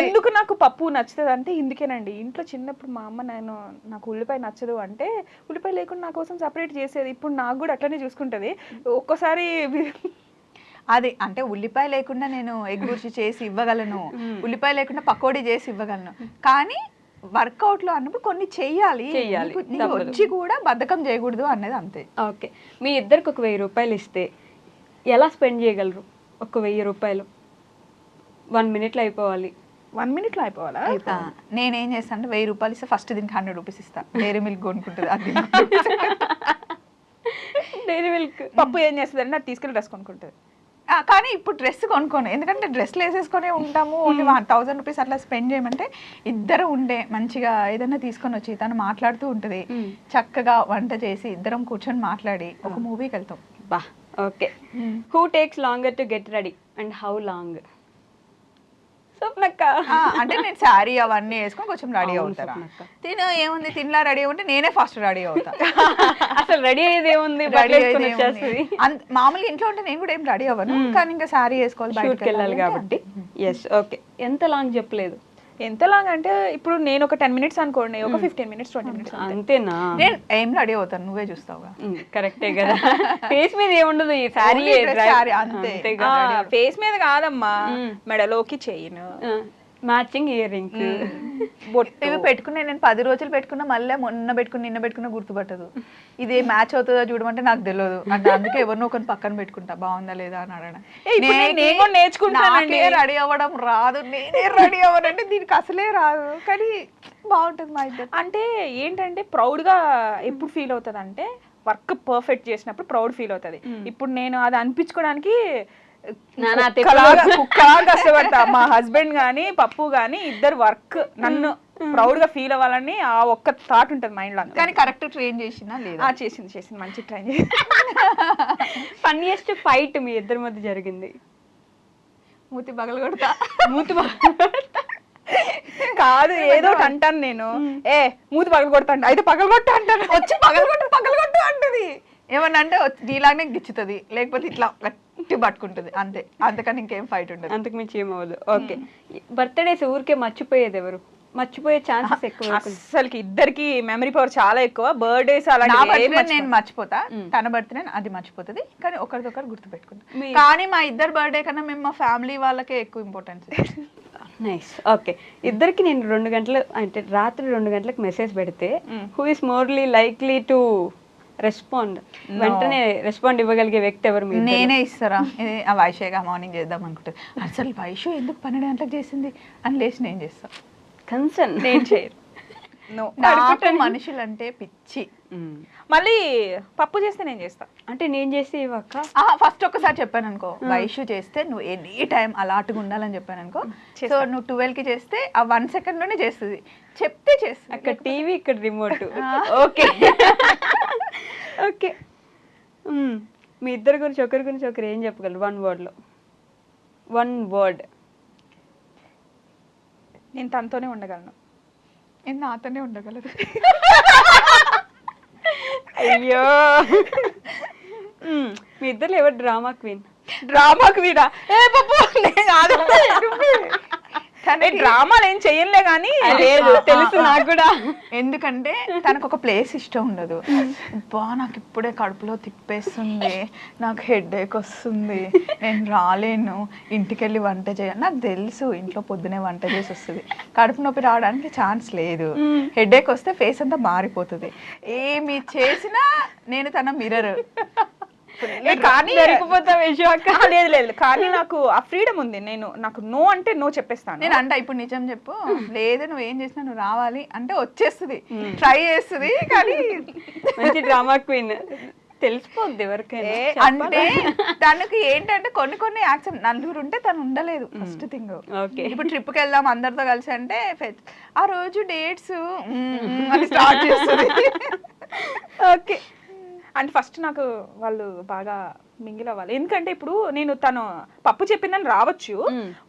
ఎందుకు నాకు పప్పు నచ్చుతుంది అంటే ఇందుకేనండి. ఇంట్లో చిన్నప్పుడు మా అమ్మ నాకు ఉల్లిపాయ నచ్చదు అంటే ఉల్లిపాయ లేకుండా నా కోసం సపరేట్ చేసేది. ఇప్పుడు నాకు కూడా అట్లనే చూసుకుంటది. ఒక్కోసారి అది అంటే ఉల్లిపాయ లేకుండా నేను ఎగ్ బుర్జీ చేసి ఇవ్వగలను, ఉల్లిపాయ లేకుండా పకోడీ చేసి ఇవ్వగలను. కానీ వర్కౌట్ లో అన్నప్పుడు కొన్ని చెయ్యాలి, వచ్చి కూడా బద్ధకం చేయకూడదు అన్నది అంతే. ఓకే, మీ ఇద్దరికి ఒక 1000 రూపాయలు ఇస్తే ఎలా స్పెండ్ చేయగలరు? ఒక 1000 రూపాయలు 1 minute అయిపోవాలి. 1 minute అయిపోవాలా? నేనేం చేస్తాను అంటే 1000 రూపాయలు ఇస్తే ఫస్ట్ దీనికి 100 రూపీస్ ఇస్తా, డైరీ మిల్క్ కొనుక్కుంటుంది. అది డైరీ మిల్క్. పప్పు ఏం చేస్తుంది అంటే అది తీసుకెళ్ళి డ్రెస్ కొనుక్కుంటుంది. కానీ ఇప్పుడు డ్రెస్ కొనుక్కోను, ఎందుకంటే డ్రెస్లు వేసేసుకొని ఉంటాము. ఓన్లీ 1000 రూపీస్ అట్లా స్పెండ్ చేయమంటే ఇద్దరు ఉండే మంచిగా ఏదైనా తీసుకొని వచ్చి తను మాట్లాడుతూ ఉంటుంది, చక్కగా వంట చేసి ఇద్దరం కూర్చొని మాట్లాడి ఒక మూవీకి వెళ్తాం. బా okay, who takes longer to get ready and how long? స్వప్నక్క. అంటే నేను శారీ అవన్నీ వేసుకొని కొంచెం రెడీ అవుతారా, తిను ఏముంది తినలా రెడీ అవ్వంటే నేనే ఫస్ట్ రెడీ అవుతా. అసలు రెడీ అయ్యేది ఏముంది, మామూలుగా ఇంట్లో ఉంటే నేను కూడా ఏం రెడీ అవ్వను, కానీ ఇంకా శారీ వేసుకోవాలి, బయటకు వెళ్ళాలి కాబట్టి. ఎస్ ఓకే, ఎంత లాంగ్ చెప్పలేదు? ఎంత లాంగ్ అంటే ఇప్పుడు నేను ఒక 10 minutes అనుకోండి, ఒక 15 minutes 20 minutes అంతేనా? నేను ఏం రెడీ అవుతాను, నువ్వే చూస్తావుగా. కరెక్టే కదా, ఫేస్ మీద ఏముండదు, ఈ శారీ అంతే. ఫేస్ మీద కాదమ్మా, మెడలోకి చైన్, మ్యాచింగ్ ఇయర్ రింగ్స్, ఇవి పెట్టుకున్నా నేను 10 రోజులు పెట్టుకున్నా, మళ్ళీ నిన్న పెట్టుకున్నా గుర్తుపట్టదు. ఇది మ్యాచ్ అవుతుందా చూడమంటే నాకు తెలియదు అంటే, అందుకే ఎవరినో ఒకరిని పక్కన పెట్టుకుంటా, బాగుందా లేదా అని అడగడం. నేర్చుకుంటానండి, రెడీ అవ్వడం రాదు, నేనే రెడీ అవ్వనంటే దీనికి అసలే రాదు, కానీ బాగుంటుంది మా ఇద్దరు. అంటే ఏంటంటే ప్రౌడ్ గా ఎప్పుడు ఫీల్ అవుతుంది అంటే వర్క్ పర్ఫెక్ట్ చేసినప్పుడు ప్రౌడ్ ఫీల్ అవుతుంది. ఇప్పుడు నేను అది అనిపించుకోవడానికి కష్టపడతా. మా హస్బెండ్ గానీ పప్పు గానీ ఇద్దరు వర్క్ నన్ను ప్రౌడ్ గా ఫీల్ అవ్వాలని ఆ ఒక్క థాట్ ఉంటుంది మైండ్ లో. కానీ కరెక్ట్ ట్రైన్ చేసినా లేదా? చేసింది మంచి ట్రైన్ చేసి. ఫన్నీయెస్ట్ ఫైట్ మీ ఇద్దరి మధ్య జరిగింది? మూతి పగలగొడతా. మూతి కాదు, ఏదో అంటాను నేను, మూతి పగలగొడతా అంటే, అయితే పగలగొట్టా అంటాను, వచ్చి పగలగొట్టు అంటది. ఏమన్నా అంటే ఇలానే గిచ్చుతుంది, లేకపోతే ఇట్లా గట్టి పట్టుకుంటుంది, అంతే. అంతకని ఇంకేం ఫైట్ ఉండదు, అంతకు మించి ఏమవ్వదు. ఓకే, బర్త్డేస్ ఊరికే మర్చిపోయేది ఎవరు? మర్చిపోయే ఛాన్సెస్ ఎక్కువ. అసలుకి ఇద్దరికి మెమరీ పవర్ చాలా ఎక్కువ. బర్త్డేస్ నేను మర్చిపోతా, తన బర్త్డే అది మర్చిపోతుంది, కానీ ఒకరిదొకరు గుర్తు పెట్టుకుంటాం. కానీ మా ఇద్దరు బర్త్డే కన్నా మేము మా ఫ్యామిలీ వాళ్ళకే ఎక్కువ ఇంపార్టెన్స్. నైస్. ఓకే, ఇద్దరికి నేను 2 గంటలు అంటే రాత్రి 2 గంటలకు మెసేజ్ పెడితే who is morely likely to respond, వెంటనే రెస్పాండ్ ఇవ్వగలిగే వ్యక్తి ఎవరు? నేనే ఇస్తారా? ఇది ఆ వైషేగా మార్నింగ్ చేద్దాం అనుకుంటుంది, అసలు వైషు ఎందుకు 12 గంటలకు చేసింది అని లేచి నేను చేస్తా. కన్సర్న్ నేను చేయను. మనుషులంటే పిచ్చి. మళ్ళీ పప్పు చేస్తే నేను చేస్తా అంటే నేను చేసి ఇవ్వక ఫస్ట్ ఒక్కసారి చెప్పాను అనుకో, వైషు చేస్తే నువ్వు ఎనీ టైం అలాటుగా ఉండాలని చెప్పాను అనుకో, సో నువ్వు 12కి చేస్తే ఆ 1 second లోనే చేస్తుంది, చెప్తే చేస్తుంది. అక్కడ టీవీ, ఇక్కడ రిమోట్. ఓకే ఓకే, మీ ఇద్దరి గురించి ఒకరి గురించి ఒకరు ఏం చెప్పగలరు 1 word లో? 1 word. నేను తనతోనే ఉండగలను. నేను నాతోనే ఉండగలదు. అయ్యో, మీ ఇద్దరు ఎవరు డ్రామా క్వీన్? డ్రామాకు మీద ఏ పప్పు నేను కాదు. డ్రామాలు ఏం చెయ్యలే కానీ లేదు తెలుసు నాకు కూడా. ఎందుకంటే తనకు ఒక ప్లేస్ ఇష్టం ఉండదు. బా నాకు ఇప్పుడే కడుపులో తిప్పేస్తుంది, నాకు హెడేక్ వస్తుంది, నేను రాలేను, ఇంటికి వెళ్ళి వంట చేయాలి. నాకు తెలుసు ఇంట్లో పొద్దునే వంట చేసి వస్తుంది, కడుపు నొప్పి రావడానికి ఛాన్స్ లేదు. హెడేక్ వస్తే ఫేస్ అంతా మారిపోతుంది. ఏమి చేసినా నేను తన మిర్రర్. కానీ దొరికిపోతాం యశు అక్క. లేదు లేదు, కానీ నాకు ఆ ఫ్రీడమ్ ఉంది. నాకు నో అంటే నో చెప్పేస్తాను. నేను అంట ఇప్పుడు నిజం చెప్పు, లేదు నువ్వు ఏం చేసినా నువ్వు రావాలి అంటే వచ్చేస్తుంది, ట్రై చేస్తుంది. కానీ మంచి డ్రామా క్వీన్, తెలిసిపోద్ది ఎవరికైనా. అంటే తనకి ఏంటంటే కొన్ని యాక్సెప్ట్, నలుగురు ఉంటే తను ఉండలేదు ఫస్ట్ థింగ్. ఇప్పుడు ట్రిప్కి వెళ్దాం అందరితో కలిసి అంటే ఆ రోజు డేట్స్ అని స్టార్ట్ చేస్తుంది. ఓకే, అంటే ఫస్ట్ నాకు వాళ్ళు బాగా మింగిల్ అవ్వాలి. ఎందుకంటే ఇప్పుడు నేను తను పప్పు చెప్పిందని రావచ్చు,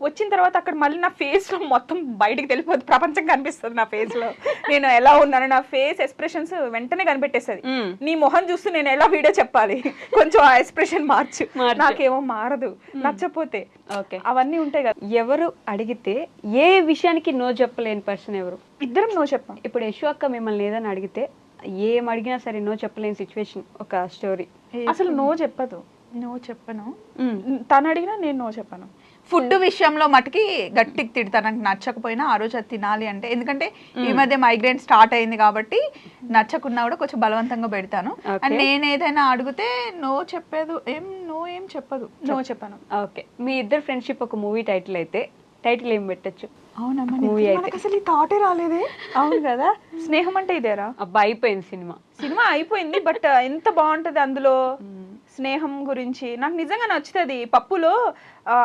వచ్చిన తర్వాత అక్కడ మళ్ళీ నా ఫేస్ లో మొత్తం బయటికి తెలిపోద్ది, ప్రపంచం కనిపిస్తుంది నా ఫేస్ లో. నేను ఎలా ఉన్నాను, నా ఫేస్ ఎక్స్ప్రెషన్స్ వెంటనే కనిపెట్టేస్తుంది. నీ మొహం చూస్తూ నేను ఎలా వీడియో చెప్పాలి, కొంచెం ఆ ఎక్స్ప్రెషన్ మార్చు, నాకేమో మారదు నచ్చపోతే. ఓకే, అవన్నీ ఉంటాయి కదా. ఎవరు అడిగితే ఏ విషయానికి నో చెప్పలేని పర్సన్ ఎవరు? ఇద్దరం నో చెప్పాం. ఇప్పుడు యశు అక్క మిమ్మల్ని ఏదని అడిగితే ఏం అడిగినా సరే నో చెప్పలేని సిచ్యువేషన్, ఒక స్టోరీ. అసలు నో చెప్పదు. నో చెప్పను, తను అడిగినా నేను నో చెప్పను. ఫుడ్ విషయంలో మటుకి గట్టికి తిడతాను, నాకు నచ్చకపోయినా ఆ రోజు అది తినాలి అంటే. ఎందుకంటే ఈ మధ్య మైగ్రేన్ స్టార్ట్ అయింది కాబట్టి నచ్చకున్నా కూడా కొంచెం బలవంతంగా పెడతాను. అండ్ నేను ఏదైనా అడిగితే నో చెప్పేది ఏం చెప్పదు, నో చెప్పాను. ఓకే, మీ ఇద్దరు ఫ్రెండ్షిప్ ఒక మూవీ టైటిల్ అయితే టైటిల్ ఏం పెట్టచ్చు? అవునమ్మా, మూవీ అయితే మనకు అసలు ఈ థాటే రాలేదే. అవును కదా, స్నేహం అంటే ఇదేరా. అబ్బా అయిపోయింది సినిమా అయిపోయింది, బట్ ఎంత బాగుంటది అందులో. స్నేహం గురించి నాకు నిజంగా నచ్చుతుంది. పప్పులో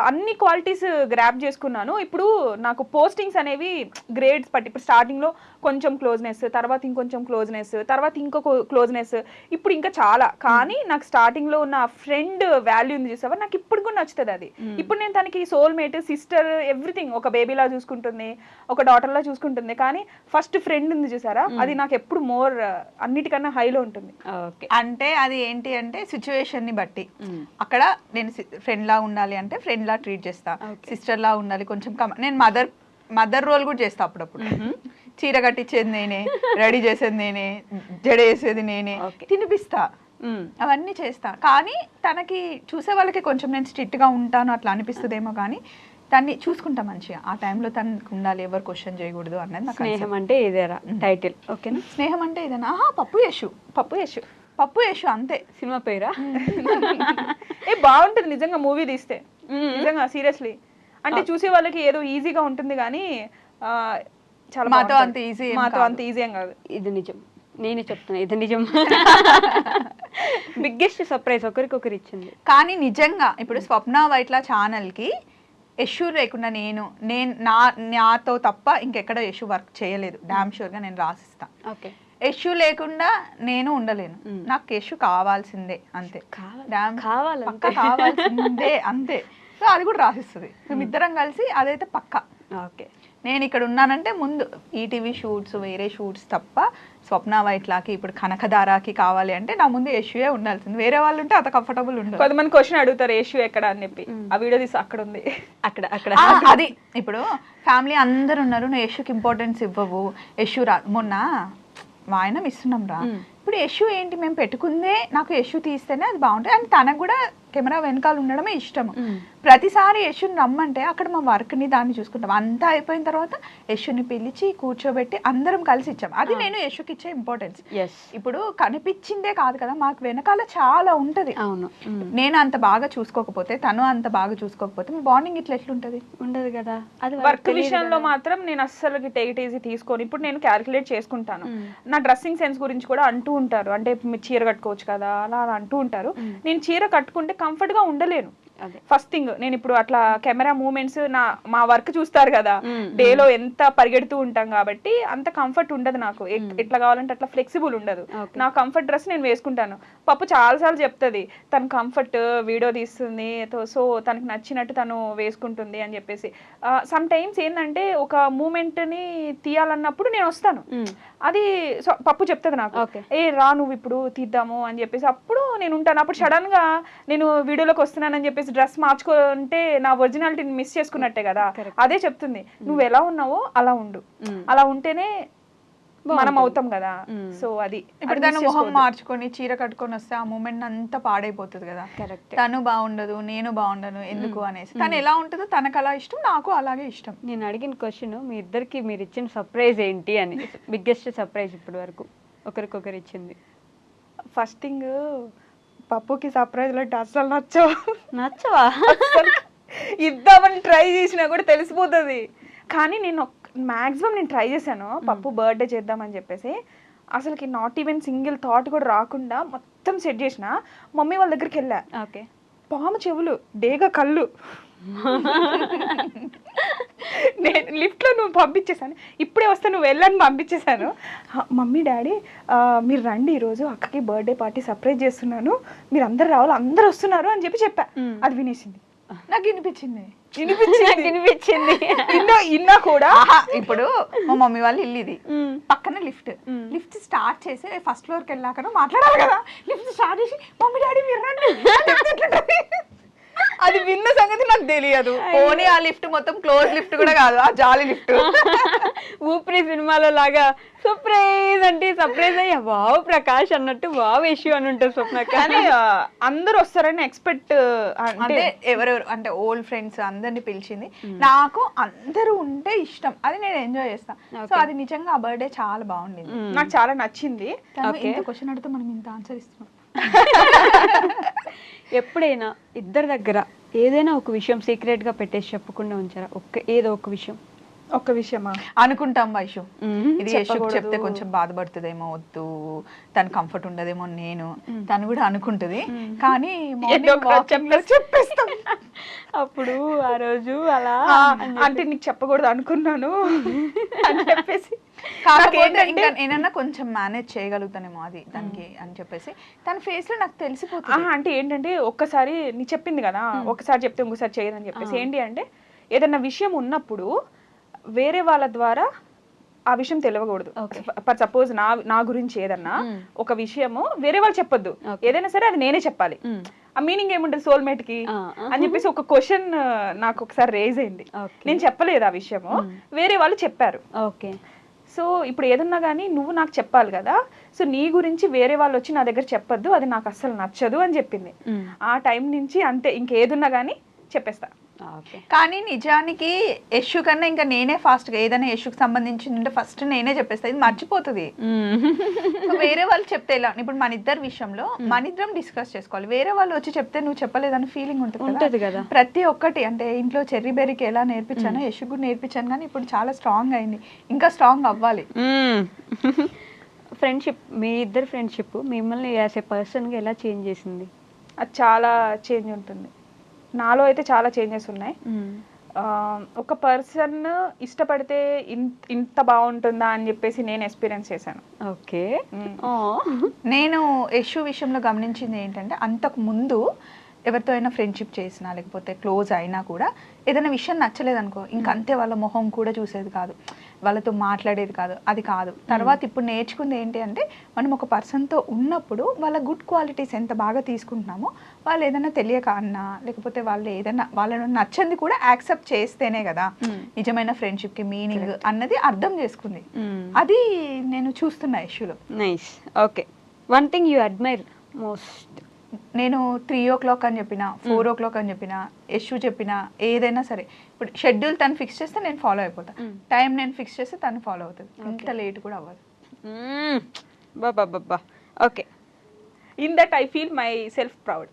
అన్ని క్వాలిటీస్ గ్రాప్ చేసుకున్నాను. ఇప్పుడు నాకు పోస్టింగ్స్ అనేవి గ్రేడ్స్ బట్టి, ఇప్పుడు స్టార్టింగ్లో కొంచెం క్లోజ్నెస్, తర్వాత ఇంకొంచెం క్లోజ్నెస్, తర్వాత ఇంకొక క్లోజ్నెస్, ఇప్పుడు ఇంకా చాలా. కానీ నాకు స్టార్టింగ్లో ఉన్న ఫ్రెండ్ వాల్యూ ఉంది చూసావా, నాకు ఇప్పుడు కూడా నచ్చుతుంది అది. ఇప్పుడు నేను తనకి సోల్మేట్, సిస్టర్, ఎవ్రీథింగ్, ఒక బేబీలా చూసుకుంటుంది, ఒక డాటర్లా చూసుకుంటుంది. కానీ ఫస్ట్ ఫ్రెండ్ ఉంది చూసారా, అది నాకు ఎప్పుడు మోర్ అన్నిటికన్నా హైలో ఉంటుంది. ఓకే, అంటే అది ఏంటి అంటే సిచ్యువేషన్ ని బట్టి. అక్కడ నేను ఫ్రెండ్ లా ఉండాలి అంటే ఫ్రెండ్ లా ట్రీట్ చేస్తా, సిస్టర్ లా ఉండాలి కొంచెం నేను మదర్ రోల్ కూడా చేస్తా అప్పుడప్పుడు. చీర కట్టించేది నేనే, రెడీ చేసేది నేనే, జడ వేసేది నేనే, తినిపిస్తా, అవన్నీ చేస్తా. కానీ తనకి చూసే వాళ్ళకి కొంచెం నేను స్ట్రిక్ట్ గా ఉంటాను అట్లా అనిపిస్తుందేమో, కానీ దాన్ని చూసుకుంటా మంచిగా. ఆ టైంలో తనకు ఉండాలి, ఎవరు క్వశ్చన్ చేయకూడదు అన్నది నాకు. స్నేహం అంటే ఇదేరా టైటిల్. ఓకేనా, స్నేహం అంటే ఇదేనా? పప్పు యశు అంతే సినిమా పేరా? బాగుంటుంది నిజంగా మూవీ తీస్తే, నిజంగా సీరియస్లీ. అంటే చూసే వాళ్ళకి ఏదో ఈజీగా ఉంటుంది కానీ చాలా మాతో అంత ఈజీ ఏం కాదు. ఇది నిజం, నేనే చెప్తున్నా, ఇది నిజం. బిగ్గెస్ట్ సర్ప్రైజ్ ఒకరికొకరు ఇచ్చింది. కానీ నిజంగా ఇప్పుడు స్వప్న వైట్ల ఛానల్కి యశు లేకుండా నాతో తప్ప ఇంకెక్కడ యశు వర్క్ చేయలేదు. డామ్ షూర్గా నేను రాసిస్తా. ఓకే, యశు లేకుండా నేను ఉండలేను. నాకు యశు కావాల్సిందే అంతే, కావాల్సిందే అంతే. సో అది కూడా రాసిస్తుంది. మేమిద్దరం కలిసి అదైతే పక్కా. ఓకే, నేను ఇక్కడ ఉన్నానంటే ముందు ఈటీవీ షూట్స్, వేరే షూట్స్ తప్ప స్వప్న వైట్లాకి, ఇప్పుడు కనకదారాకి కావాలి అంటే నా ముందు యశుయే ఉండాల్సింది. వేరే వాళ్ళు ఉంటే అంత కంఫర్టబుల్ ఉండదు. కొంతమంది క్వశ్చన్ అడుగుతారు యశు ఎక్కడ అని చెప్పి, ఆ వీడియో తీసి అక్కడ ఉంది, అక్కడ అది. ఇప్పుడు ఫ్యామిలీ అందరు ఉన్నారు, నువ్వు యశుకి ఇంపార్టెన్స్ ఇవ్వవు, యశు మొన్న వాయనం ఇస్తున్నాం రా. ఇప్పుడు యశు ఏంటి, మేము పెట్టుకుందే నాకు యశు తీస్తేనే అది బాగుంటుంది. అండ్ తనకు కూడా కెమెరా వెనకాల ఉండడమే ఇష్టము. ప్రతిసారి యశుని రమ్మంటే అక్కడ మా వర్క్ని దాన్ని చూసుకుంటాం. అంతా అయిపోయిన తర్వాత యశుని పిలిచి కూర్చోబెట్టి అందరం కలిసి ఇచ్చాం. అది నేను యశుకి ఇచ్చే ఇంపార్టెన్స్. ఇప్పుడు కనిపించిందే కాదు కదా, మాకు వెనకాల చాలా ఉంటది. అవును, నేను అంత బాగా చూసుకోకపోతే, తను అంత బాగా చూసుకోకపోతే మీ బాండింగ్ ఇట్లా ఎట్లుంటది? ఉండదు కదా. అది వర్క్ విషయంలో మాత్రం నేను అస్సలు టేక్ ఇట్ ఈజీ తీసుకొని, ఇప్పుడు నేను క్యాలిక్యులేట్ చేసుకుంటాను. నా డ్రెస్సింగ్ సెన్స్ గురించి కూడా అంటూ ఉంటారు, అంటే మీరు చీర కట్టుకోవచ్చు కదా అలా అంటూ ఉంటారు. నేను చీర కట్టుకుంటే కంఫర్ట్ గా ఉండలేను. ఫస్ట్ థింగ్, నేను ఇప్పుడు అట్లా కెమెరా మూమెంట్స్ మా వర్క్ చూస్తారు కదా, డేలో ఎంత పరిగెడుతూ ఉంటాం కాబట్టి అంత కంఫర్ట్ ఉండదు నాకు. ఎట్లా కావాలంటే అట్లా ఫ్లెక్సిబుల్ ఉండదు. నా కంఫర్ట్ డ్రెస్ నేను వేసుకుంటాను. పప్పు చాలాసార్లు చెప్తుంది తను కంఫర్ట్ వీడియో తీస్తుంది, సో తనకి నచ్చినట్టు తను వేసుకుంటుంది అని చెప్పేసి. సమ్ టైమ్స్ ఏంటంటే ఒక మూమెంట్ ని తీయాలన్నప్పుడు నేను వస్తాను, అది పప్పు చెప్తుంది నాకు, రా నువ్వు ఇప్పుడు తీద్దాము అని చెప్పేసి. అప్పుడు నేను ఉంటాను. అప్పుడు సడన్ గా నేను వీడియోలోకి వస్తున్నానని చెప్పేసి డ్రెస్ మార్చుకుంటే నా ఒరిజినాలిటీని మిస్ చేసుకున్నట్టే కదా. అదే చెప్తుంది, నువ్వు ఎలా ఉన్నావో అలా ఉండు, అలా ఉంటేనే మనం అవుతాం కదా. సో అది ఇప్పుడు తను మొహం మార్చుకొని చీర కట్టుకొని వస్తే ఆ మూమెంట్ అంతా పాడైపోతుంది కదా. తను బాగుండదు, నేను బాగుండను ఎందుకు అనేసి. తను ఎలా ఉంటుందో తనకు అలా ఇష్టం, నాకు అలాగే ఇష్టం. నేను అడిగిన క్వశ్చన్ మీ ఇద్దరికి మీరు ఇచ్చిన సర్ప్రైజ్ ఏంటి అని. బిగ్గెస్ట్ సర్ప్రైజ్ ఇప్పటి వరకు ఒకరికొకరు ఇచ్చింది. ఫస్ట్ థింగ్, పప్పుకి సర్ప్రైజ్ లో అసలు నచ్చవా? ఇద్దామని ట్రై చేసినా కూడా తెలిసిపోతుంది. కానీ నేను మాక్సిమం నేను ట్రై చేశాను పప్పు బర్త్డే చేద్దామని చెప్పేసి. అసలుకి నాట్ ఈవెన్ సింగిల్ థాట్ కూడా రాకుండా మొత్తం సెట్ చేసిన. మమ్మీ వాళ్ళ దగ్గరికి వెళ్ళా. ఓకే. పాము చెవులు, డేగా కళ్ళు. నేను లిఫ్ట్లో నువ్వు పంపించేశాను, ఇప్పుడే వస్తే నువ్వు వెళ్ళని పంపించేశాను. మమ్మీ డాడీ మీరు రండి, ఈరోజు అక్కకి బర్త్డే పార్టీ సర్ప్రైజ్ చేస్తున్నాను, మీరు అందరు రావాలి, అందరు వస్తున్నారు అని చెప్పా. అది వినేసింది. నాకు వినిపించింది ఇన్నా కూడా. ఇప్పుడు మా మమ్మీ వాళ్ళ ఇల్లు ఇది, పక్కన లిఫ్ట్ స్టార్ట్ చేసి ఫస్ట్ ఫ్లోర్ కి వెళ్ళాక మాట్లాడాలి కదా. లిఫ్ట్ స్టార్ట్ చేసి మమ్మీ డాడీ మీరు రండి, అది విన్న సంగతి నాకు తెలియదు. పోనీ ఆ లిఫ్ట్ మొత్తం క్లోజ్ లిఫ్ట్ కూడా కాదు, ఆ జాలి లిఫ్ట్. ఊపిరి సినిమాలో లాగా సర్ప్రైజ్ అంటే సర్ప్రైజ్ అయ్యా వావ్ ప్రకాష్ అన్నట్టు వావ్ ఇష్యూ అని ఉంటుంది స్వప్న. కానీ అందరూ వస్తారని ఎక్స్పెక్ట్ అంటే ఎవరెవరు అంటే ఓల్డ్ ఫ్రెండ్స్ అందరిని పిలిచింది. నాకు అందరూ ఉంటే ఇష్టం, అది నేను ఎంజాయ్ చేస్తాను. సో అది నిజంగా ఆ బర్త్డే చాలా బాగుండింది, నాకు చాలా నచ్చింది. ఇంత క్వశ్చన్ అడిగితే మనం ఇంత ఆన్సర్ ఇస్తున్నాం. ఎప్పుడైనా ఇద్దరి దగ్గర ఏదైనా ఒక విషయం సీక్రెట్ గా పెట్టేసి చెప్పకుండా ఉంచారా? ఏదో ఒక విషయం. ఒక్క విషయమా? అనుకుంటాం వైషు, ఇది యశుకు చెప్తే కొంచెం బాధపడుతుందేమో, వద్దు తను కంఫర్ట్ ఉండదేమో, నేను తను కూడా అనుకుంటది. కానీ చెప్పేస్తాం. అప్పుడు ఆ రోజు అలా అంటే నీకు చెప్పకూడదు అనుకున్నాను అని చెప్పేసి. కాకపోతే ఇంకా నేనన్నా కొంచెం మేనేజ్ చేయగలుగుతానేమో అది దానికి అని చెప్పేసి తన ఫేస్ లో నాకు తెలిసిపోతుంది. అంటే ఏంటంటే ఒక్కసారి నీ చెప్పింది కదా, ఒకసారి చెప్తే ఇంకోసారి చేయదని చెప్పేసి. ఏంటి అంటే ఏదైనా విషయం ఉన్నప్పుడు వేరే వాళ్ళ ద్వారా ఆ విషయం తెలియకూడదు. ఫర్ సపోజ్ నా గురించి ఏదన్నా ఒక విషయము వేరే వాళ్ళు చెప్పొద్దు, ఏదైనా సరే అది నేనే చెప్పాలి. ఆ మీనింగ్ ఏముంటది సోల్మేట్ కి అని చెప్పేసి ఒక క్వశ్చన్ నాకు ఒకసారి రేజ్ అయింది. నేను చెప్పలేదు ఆ విషయము, వేరే వాళ్ళు చెప్పారు. ఓకే. సో ఇప్పుడు ఏదన్నా కానీ నువ్వు నాకు చెప్పాలి కదా, సో నీ గురించి వేరే వాళ్ళు వచ్చి నా దగ్గర చెప్పొద్దు, అది నాకు అస్సలు నచ్చదు అని చెప్పింది. ఆ టైం నుంచి అంతే, ఇంకేదున్నా కానీ చెప్పేస్తా. కానీ నిజానికి యశు కన్నా ఇంకా నేనే ఫాస్ట్ గా ఏదైనా యశుకి సంబంధించిందంటే ఫస్ట్ నేనే చెప్పేస్తా, ఇది మర్చిపోతుంది. వేరే వాళ్ళు చెప్తే ఎలా, ఇప్పుడు మన ఇద్దరు విషయంలో మన ఇద్దరం డిస్కస్ చేసుకోవాలి. వేరే వాళ్ళు వచ్చి చెప్తే నువ్వు చెప్పలేదని ఫీలింగ్ ఉంటుంది కదా. ప్రతి ఒక్కటి అంటే ఇంట్లో చెర్రీ బెర్రీకి ఎలా నేర్పించానో యశుకు కూడా నేర్పించాను, కానీ ఇప్పుడు చాలా స్ట్రాంగ్ అయింది, ఇంకా స్ట్రాంగ్ అవ్వాలి. ఫ్రెండ్షిప్, మీ ఇద్దరు ఫ్రెండ్షిప్ మిమ్మల్ని యాజ్ ఏ పర్సన్ గా ఎలా చేంజ్ చేసింది? అది చాలా చేంజ్ ఉంటుంది. నాలో అయితే చాలా చేంజెస్ ఉన్నాయి. ఒక పర్సన్ ఇష్టపడితే ఇంత బాగుంటుందా అని చెప్పేసి నేను ఎక్స్పీరియన్స్ చేశాను. ఓకే. నేను యశు విషయంలో గమనించింది ఏంటంటే, అంతకు ముందు ఎవరితో అయినా ఫ్రెండ్షిప్ చేసినా లేకపోతే క్లోజ్ అయినా కూడా ఏదైనా విషయం నచ్చలేదు అనుకో, ఇంకంతే వాళ్ళ మొహం కూడా చూసేది కాదు, వాళ్ళతో మాట్లాడేది కాదు, అది కాదు. తర్వాత ఇప్పుడు నేర్చుకుంది ఏంటి అంటే, మనం ఒక పర్సన్తో ఉన్నప్పుడు వాళ్ళ గుడ్ క్వాలిటీస్ ఎంత బాగా తీసుకుంటున్నామో, వాళ్ళు ఏదైనా తెలియక అన్నా లేకపోతే వాళ్ళు ఏదైనా వాళ్ళను నచ్చంది కూడా యాక్సెప్ట్ చేస్తేనే కదా నిజమైన ఫ్రెండ్షిప్కి మీనింగ్ అన్నది అర్థం చేసుకుంది. అది నేను చూస్తున్నా యశులో. Nice. Okay. One thing you admire most? నేను 3 o'clock అని చెప్పిన, 4 o'clock అని చెప్పిన, యశు చెప్పిన ఏదైనా సరే, ఇప్పుడు షెడ్యూల్ తను ఫిక్స్ చేస్తే నేను ఫాలో అయిపోతా, టైం నేను ఫిక్స్ చేస్తే తను ఫాలో అవుతుంది, ఇంత లేట్ కూడా అవ్వదు. బాబా. Okay. In that I feel myself proud.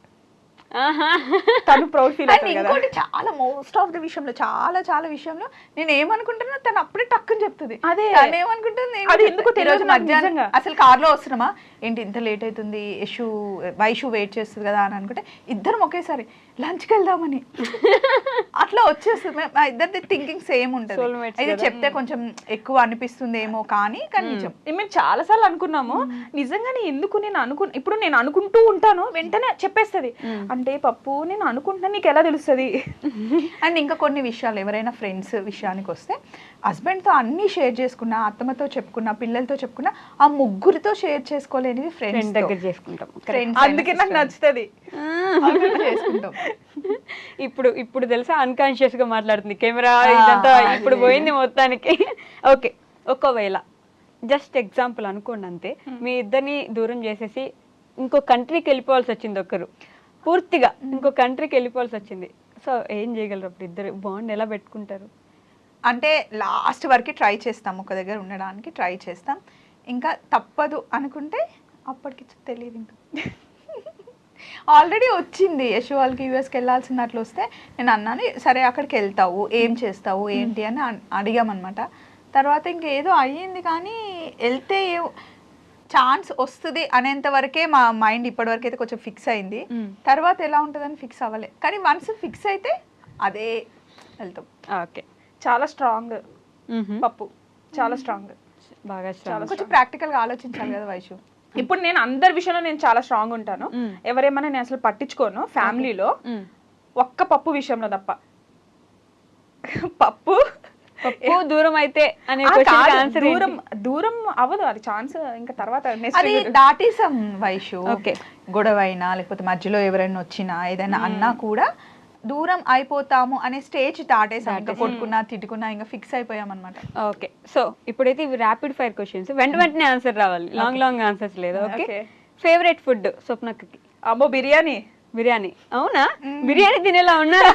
తను ప్రౌడ్ ఫీల్ అవుతుంది కదా. ఇంకోటి చాలా మోస్ట్ ఆఫ్ ద విషయంలో చాలా విషయంలో నేను ఏమనుకుంటున్నా తను అప్పుడే టక్కుని చెప్తుంది. అదే తను ఏమనుకుంటుంది, అది ఎందుకు తెలియదు మధ్యాహ్నం అసలు కార్లో వస్తున్నామా ఏంటి ఇంత లేట్ అవుతుంది, వైషు వెయిట్ చేస్తుంది కదా అని అనుకుంటే ఇద్దరం ఒకేసారి లంచ్కి వెళ్దామని అట్లా వచ్చేస్తుంది. మా ఇద్దరిది థింకింగ్ సేమ్ ఉంటుంది. అయితే చెప్తే కొంచెం ఎక్కువ అనిపిస్తుంది ఏమో, కానీ నిజం. మేము చాలా సార్లు అనుకున్నాము, నిజంగానే ఎందుకు నేను ఇప్పుడు నేను అనుకుంటూ ఉంటాను, వెంటనే చెప్పేస్తుంది. అంటే పప్పు నేను అనుకుంటున్నా, నీకు ఎలా తెలుస్తుంది? అండ్ ఇంకా కొన్ని విషయాలు ఎవరైనా ఫ్రెండ్స్ విషయానికి వస్తే, హస్బెండ్తో అన్ని షేర్ చేసుకున్నా, అత్తమ్మతో చెప్పుకున్నా, పిల్లలతో చెప్పుకున్నా, ఆ ముగ్గురితో షేర్ చేసుకోలేనివి ఫ్రెండ్స్ దగ్గర చేసుకుంటాం. ఫ్రెండ్స్ అందుకే నాకు నచ్చుతుంది చేసుకుంటాం. ఇప్పుడు తెలుసా అన్కాన్షియస్ గా మాట్లాడుతుంది కెమెరా ఇదంతా ఇప్పుడు పోయింది మొత్తానికి. ఓకే, ఒకవేళ జస్ట్ ఎగ్జాంపుల్ అనుకోండి అంతే, మీ ఇద్దరిని దూరం చేసేసి ఇంకో కంట్రీకి వెళ్ళిపోవాల్సి వచ్చింది, ఒకరు పూర్తిగా ఇంకో కంట్రీకి వెళ్ళిపోవాల్సి వచ్చింది. సో ఏం చేయగలరు అప్పుడు ఇద్దరు బాండ్ ఎలా పెట్టుకుంటారు? అంటే లాస్ట్ వరకు ట్రై చేస్తాం, ఒక దగ్గర ఉండడానికి ట్రై చేస్తాం. ఇంకా తప్పదు అనుకుంటే అప్పటికి తెలియదు. ఇంకా ఆల్రెడీ వచ్చింది యశు వాళ్ళకి యూఎస్కి వెళ్ళాల్సిన అట్లా వస్తే నేను అన్నాను సరే అక్కడికి వెళ్తావు, ఏం చేస్తావు ఏంటి అని అడిగామన్నమాట. తర్వాత ఇంకేదో అయ్యింది కానీ వెళ్తే ఛాన్స్ వస్తుంది అనేంత వరకే మా మైండ్ ఇప్పటివరకు అయితే కొంచెం ఫిక్స్ అయింది. తర్వాత ఎలా ఉంటుందని ఫిక్స్ అవ్వలే, కానీ వన్స్ ఫిక్స్ అయితే అదే వెళ్తాం. ఓకే, చాలా స్ట్రాంగ్ పప్పు, చాలా స్ట్రాంగ్, బాగా strong. కొంచెం ప్రాక్టికల్గా ఆలోచించాలి కదా వైషు. ఇప్పుడు నేను అందరి విషయంలో నేను చాలా స్ట్రాంగ్ ఉంటాను, ఎవరేమన్నా నేను అసలు పట్టించుకోను ఫ్యామిలీలో, ఒక్క పప్పు విషయంలో తప్ప. పప్పు దూరం అయితే అనే దూరం దూరం అవ్వదు, అది ఛాన్స్ ఇంకా తర్వాత అది దాటేసాం వైషు. గొడవ అయినా లేకపోతే మధ్యలో ఎవరైనా వచ్చినా ఏదైనా అన్నా కూడా దూరం అయిపోతాము అనే స్టేజ్ దాటేసాం. ఇంకా కొట్టుకున్నా తిట్టుకున్నా ఇంకా ఫిక్స్ అయిపోయాం అనమాట. ఓకే, సో ఇప్పుడైతే ఇవి ర్యాపిడ్ ఫైర్ క్వశ్చన్స్, వెంటనే ఆన్సర్ రావాలి, లాంగ్ ఆన్సర్స్ లేదు. ఓకే, ఫేవరెట్ ఫుడ్ స్వప్నకి? అమ్మో బిర్యానీ. బిర్యానీ? అవునా, బిర్యానీ తినేలా ఉన్నారు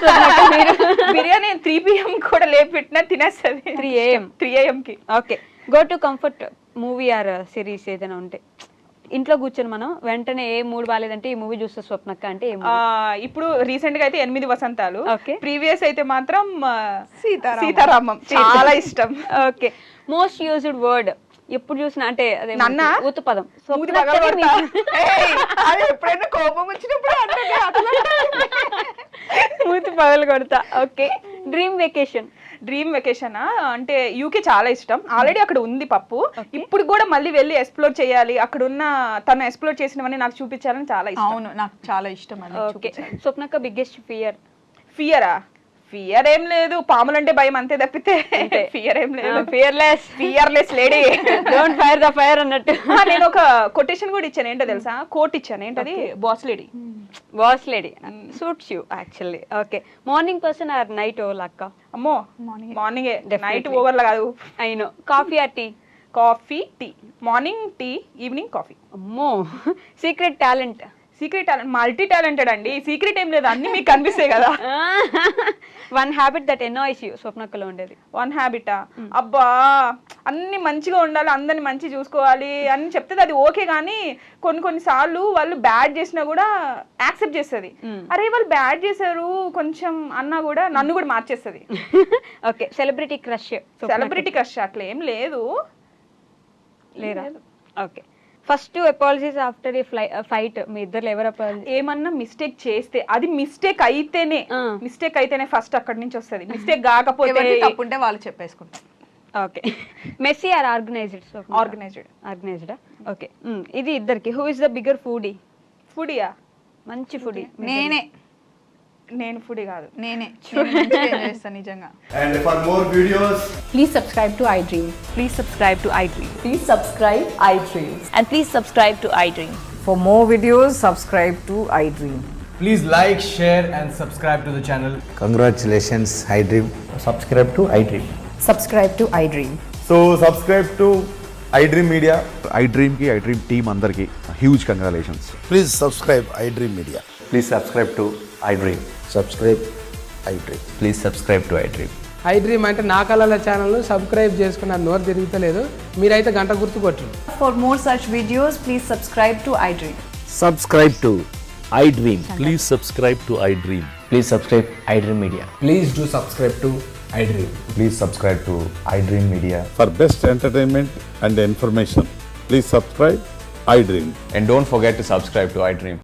మీరు. బిర్యానీ 3 PM కూడా లేపెట్టినా తినేస్తుంది. 3 AM 3 AM కి. Okay, go to comfort movie or series ఏదైనా ఉంటే ఇంట్లో కూర్చొని మనం వెంటనే ఏ మూడ్ బాగాలేదంటే ఈ మూవీ చూస్తే స్వప్నక్క అంటే ఇప్పుడు రీసెంట్ గా అయితే 8 వసంతాలు, ఓకే, ప్రీవియస్ అయితే మాత్రం సీతారామం చాలా ఇష్టం. ఓకే, మోస్ట్ యూజ్డ్ వర్డ్ ఎప్పుడు చూసినా అంటే అదే నన్న ఊతు పదం. ఎప్పుడైనా కోపం వచ్చినప్పుడు ఊతు పగలు కొడతా. Okay, dream vacation? Dream vacation అంటే యూకే చాలా ఇష్టం, ఆల్రెడీ అక్కడ ఉంది పప్పు, ఇప్పుడు కూడా మళ్ళీ వెళ్ళి ఎక్స్ప్లోర్ చేయాలి, అక్కడ ఉన్న తను ఎక్స్ప్లోర్ చేసినవన్నీ నాకు చూపించాలని చాలా ఇష్టం. అవును, నాకు చాలా ఇష్టం. ఓకే, స్వప్నక్క బిగ్గెస్ట్ ఫియర్? ఫియరా? ఫియర్ ఏం లేదు, పాములంటే భయం అంతే తప్పితే ఫియర్ ఏం లేదు. Fearless lady, don't fire the fire అన్నట్టు. నేను ఒక కొటేషన్ కూడా ఇచ్చాను, ఏంటో తెలుసా? కోట్ ఇచ్చాను, ఏంటది? Boss lady. Boss lady suits you actually. Okay, morning person or night owl అక్క? అమ్మో మార్నింగే, నైట్ ఓవర్లా కాదు. అయినో. Coffee or tea? Coffee, tea. Morning tea, evening coffee. అమ్మో, secret talent? Secret talent multi talented అండి, సీక్రెట్ ఏం లేదు, అన్ని మీకు కనిపిస్తాయి కదా. One habit that annoys you స్వప్నక్కలో ఉండేది? వన్ హ్యాబిటా? అబ్బా అన్ని మంచిగా ఉండాలి, అందరిని మంచి చూసుకోవాలి అని చెప్తుంది, అది ఓకే, కానీ కొన్ని సార్లు వాళ్ళు బ్యాడ్ చేసినా కూడా యాక్సెప్ట్ చేస్తుంది. అరే వాళ్ళు బ్యాడ్ చేశారు కొంచెం అన్నా కూడా నన్ను కూడా మార్చేస్తుంది. Okay, celebrity crush? Celebrity crush అట్లా ఏం లేదు. లేరా? Okay, first apologies after a fight మీ ఇద్దరు ఎవరు అపాలజీ? ఏమన్నా మిస్టేక్ చేస్తే, అది మిస్టేక్ అయితేనే ఫస్ట్ అక్కడి నుంచి వస్తుంది, మిస్టేక్ కాకపోతే తప్పుంటే వాళ్ళు చెప్పేసుకుంటారు. Okay, messy or organised? ఆర్గనైజ్డా? ఓకే, ఇది ఇద్దరికి. Who is the bigger foodie? ఫుడీయా? మంచి ఫుడీ? నేను ఫుడీ కాదు, నేనే చేస్తాను నిజంగా. And for more videos, Please subscribe to iDream. Please subscribe to iDream. Please subscribe iDream. And please subscribe to iDream. For more videos, subscribe to iDream. please like, share and subscribe to the channel. Congratulations, iDream. Subscribe to iDream. Subscribe to iDream. So subscribe to iDream Media. iDream ki iDream team andarki huge congratulations. Please subscribe iDream Media. Please subscribe to iDream. Subscribe iDream. Please subscribe to iDream. iDream అంటే నా కళల channel subscribe చేసుకున్న నోరు తిరుగుతలేదు, మీరైతే గంట గుర్తు కొట్టండి. For more such videos, please subscribe to iDream. Subscribe to iDream. Please subscribe to iDream. Please subscribe iDream Media. Please do subscribe to iDream. Please subscribe to iDream Media. For best entertainment and information, please subscribe iDream. And don't forget to subscribe to iDream.